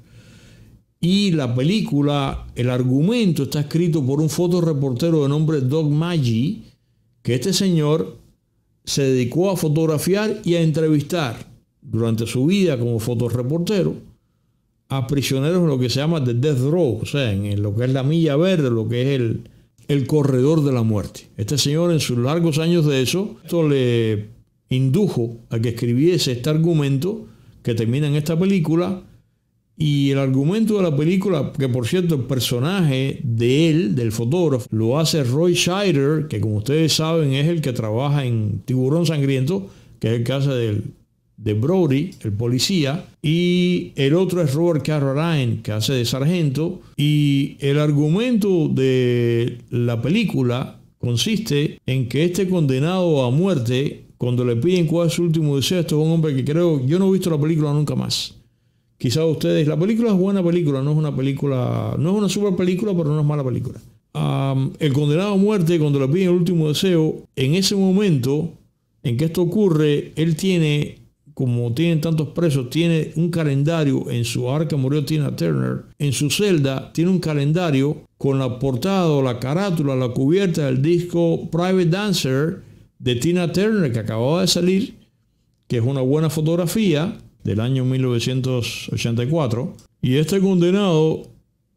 Y la película, el argumento está escrito por un fotoreportero de nombre Doug Maggi, que este señor se dedicó a fotografiar y a entrevistar durante su vida como fotoreportero a prisioneros en lo que se llama the death row, o sea, en lo que es la milla verde, lo que es el corredor de la muerte. Este señor, en sus largos años de eso, esto le indujo a que escribiese este argumento, que termina en esta película. Y el argumento de la película, que por cierto el personaje de él, del fotógrafo, lo hace Roy Scheider, que como ustedes saben es el que trabaja en Tiburón Sangriento, que es el caso de Brody, el policía, y el otro es Robert Carradine, que hace de sargento. Y el argumento de la película consiste en que este condenado a muerte, cuando le piden cuál es su último deseo, esto es un hombre que creo, yo no he visto la película nunca más. Quizás ustedes, la película es buena película, no es una película, no es una super película, pero no es mala película. El condenado a muerte, cuando le piden el último deseo, en ese momento en que esto ocurre, él tiene, como tienen tantos presos, tiene un calendario en su ahora que murió Tina Turner, en su celda tiene un calendario con la portada o la carátula, la cubierta del disco Private Dancer de Tina Turner que acababa de salir, que es una buena fotografía del año 1984. Y este condenado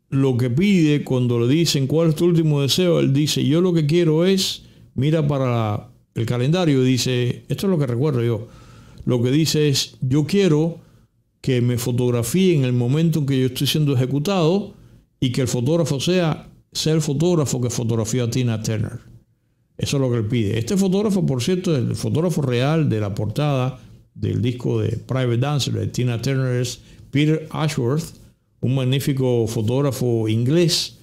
lo que pide cuando le dicen cuál es tu último deseo, él dice, yo lo que quiero es, mira para el calendario y dice, esto es lo que recuerdo yo, lo que dice es, yo quiero que me fotografíen en el momento en que yo estoy siendo ejecutado y que el fotógrafo sea el fotógrafo que fotografió a Tina Turner. Eso es lo que él pide. Este fotógrafo, por cierto, es el fotógrafo real de la portada del disco de Private Dancer de Tina Turner, es Peter Ashworth, un magnífico fotógrafo inglés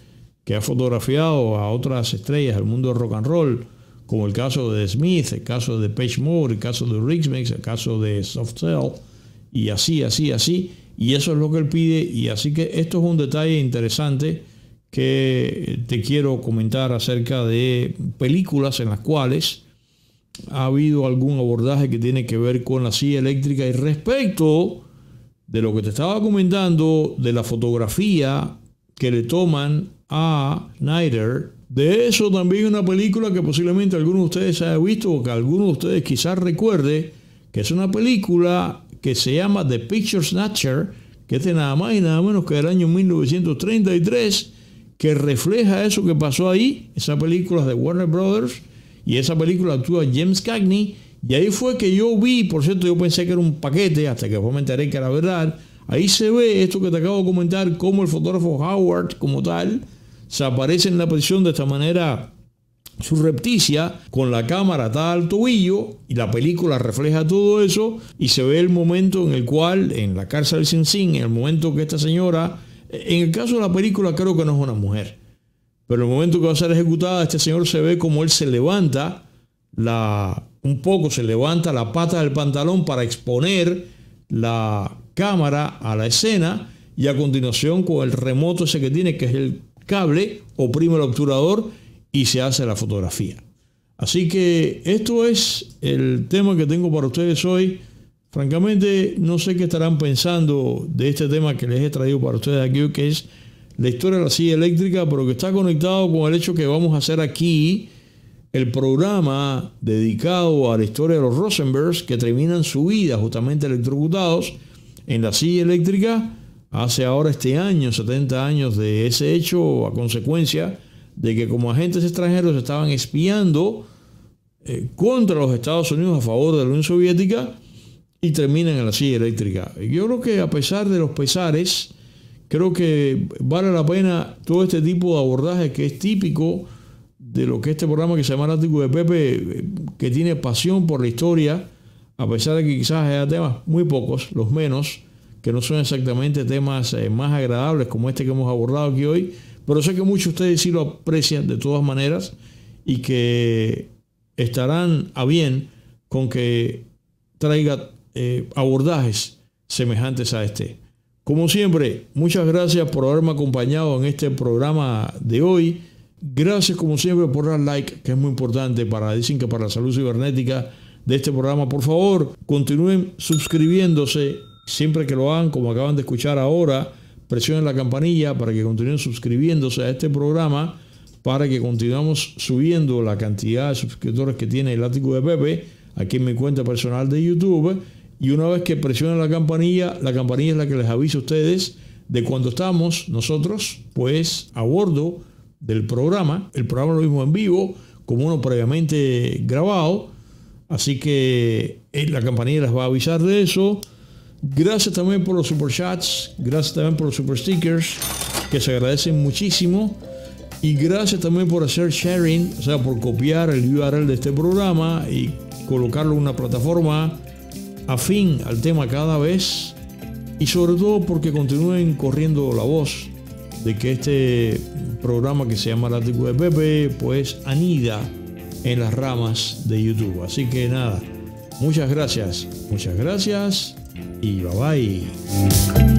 que ha fotografiado a otras estrellas del mundo del rock and roll, como el caso de Smith, el caso de Page Mode, el caso de Riggs Mix, el caso de Soft Cell, y así. Y eso es lo que él pide. Y así que esto es un detalle interesante que te quiero comentar acerca de películas en las cuales ha habido algún abordaje que tiene que ver con la silla eléctrica. Y respecto de lo que te estaba comentando de la fotografía que le toman a Snyder, de eso también una película que posiblemente algunos de ustedes haya visto o que algunos de ustedes quizás recuerde, que es una película que se llama The Picture Snatcher, que es de nada más y nada menos que del año 1933, que refleja eso que pasó ahí. Esa película es de Warner Brothers y esa película actúa James Cagney, y ahí fue que yo vi, por cierto, yo pensé que era un paquete hasta que después me enteré que era verdad. Ahí se ve esto que te acabo de comentar, cómo el fotógrafo Howard como tal se aparece en la prisión de esta manera surrepticia, con la cámara atada al tobillo, y la película refleja todo eso, y se ve el momento en el cual, en la cárcel de Sing Sing, en el momento que esta señora, en el caso de la película creo que no es una mujer, pero en el momento que va a ser ejecutada, este señor se ve como él se levanta se levanta la pata del pantalón para exponer la cámara a la escena, y a continuación con el remoto ese que tiene, que es el cable, oprime el obturador y se hace la fotografía. Así que esto es el tema que tengo para ustedes hoy. Francamente, no sé qué estarán pensando de este tema que les he traído para ustedes aquí, que es la historia de la silla eléctrica, pero que está conectado con el hecho que vamos a hacer aquí el programa dedicado a la historia de los Rosenbergs, que terminan su vida justamente electrocutados en la silla eléctrica hace ahora este año, 70 años de ese hecho, a consecuencia de que como agentes extranjeros estaban espiando contra los Estados Unidos a favor de la Unión Soviética, y terminan en la silla eléctrica. Yo creo que a pesar de los pesares, creo que vale la pena todo este tipo de abordaje que es típico de lo que este programa que se llama El Látigo de Pepe, que tiene pasión por la historia, a pesar de que quizás haya temas muy pocos, los menos, que no son exactamente temas más agradables como este que hemos abordado aquí hoy, pero sé que muchos de ustedes sí lo aprecian de todas maneras y que estarán a bien con que traiga abordajes semejantes a este. Como siempre, muchas gracias por haberme acompañado en este programa de hoy. Gracias como siempre por dar like, que es muy importante dicen que para la salud cibernética de este programa. Por favor, continúen suscribiéndose siempre que lo hagan, como acaban de escuchar ahora. Presionen la campanilla para que continúen suscribiéndose a este programa, para que continuemos subiendo la cantidad de suscriptores que tiene El Látigo de Pepe aquí en mi cuenta personal de YouTube. Y una vez que presionen la campanilla es la que les avisa a ustedes de cuando estamos nosotros pues a bordo del programa. El programa lo mismo en vivo como uno previamente grabado, así que la campanilla les va a avisar de eso. Gracias también por los superchats, gracias también por los super stickers, que se agradecen muchísimo. Y gracias también por hacer sharing, o sea, por copiar el URL de este programa y colocarlo en una plataforma afín al tema cada vez. Y sobre todo porque continúen corriendo la voz de que este programa que se llama El Ático de Pepe, pues anida en las ramas de YouTube. Así que nada, muchas gracias y bye bye.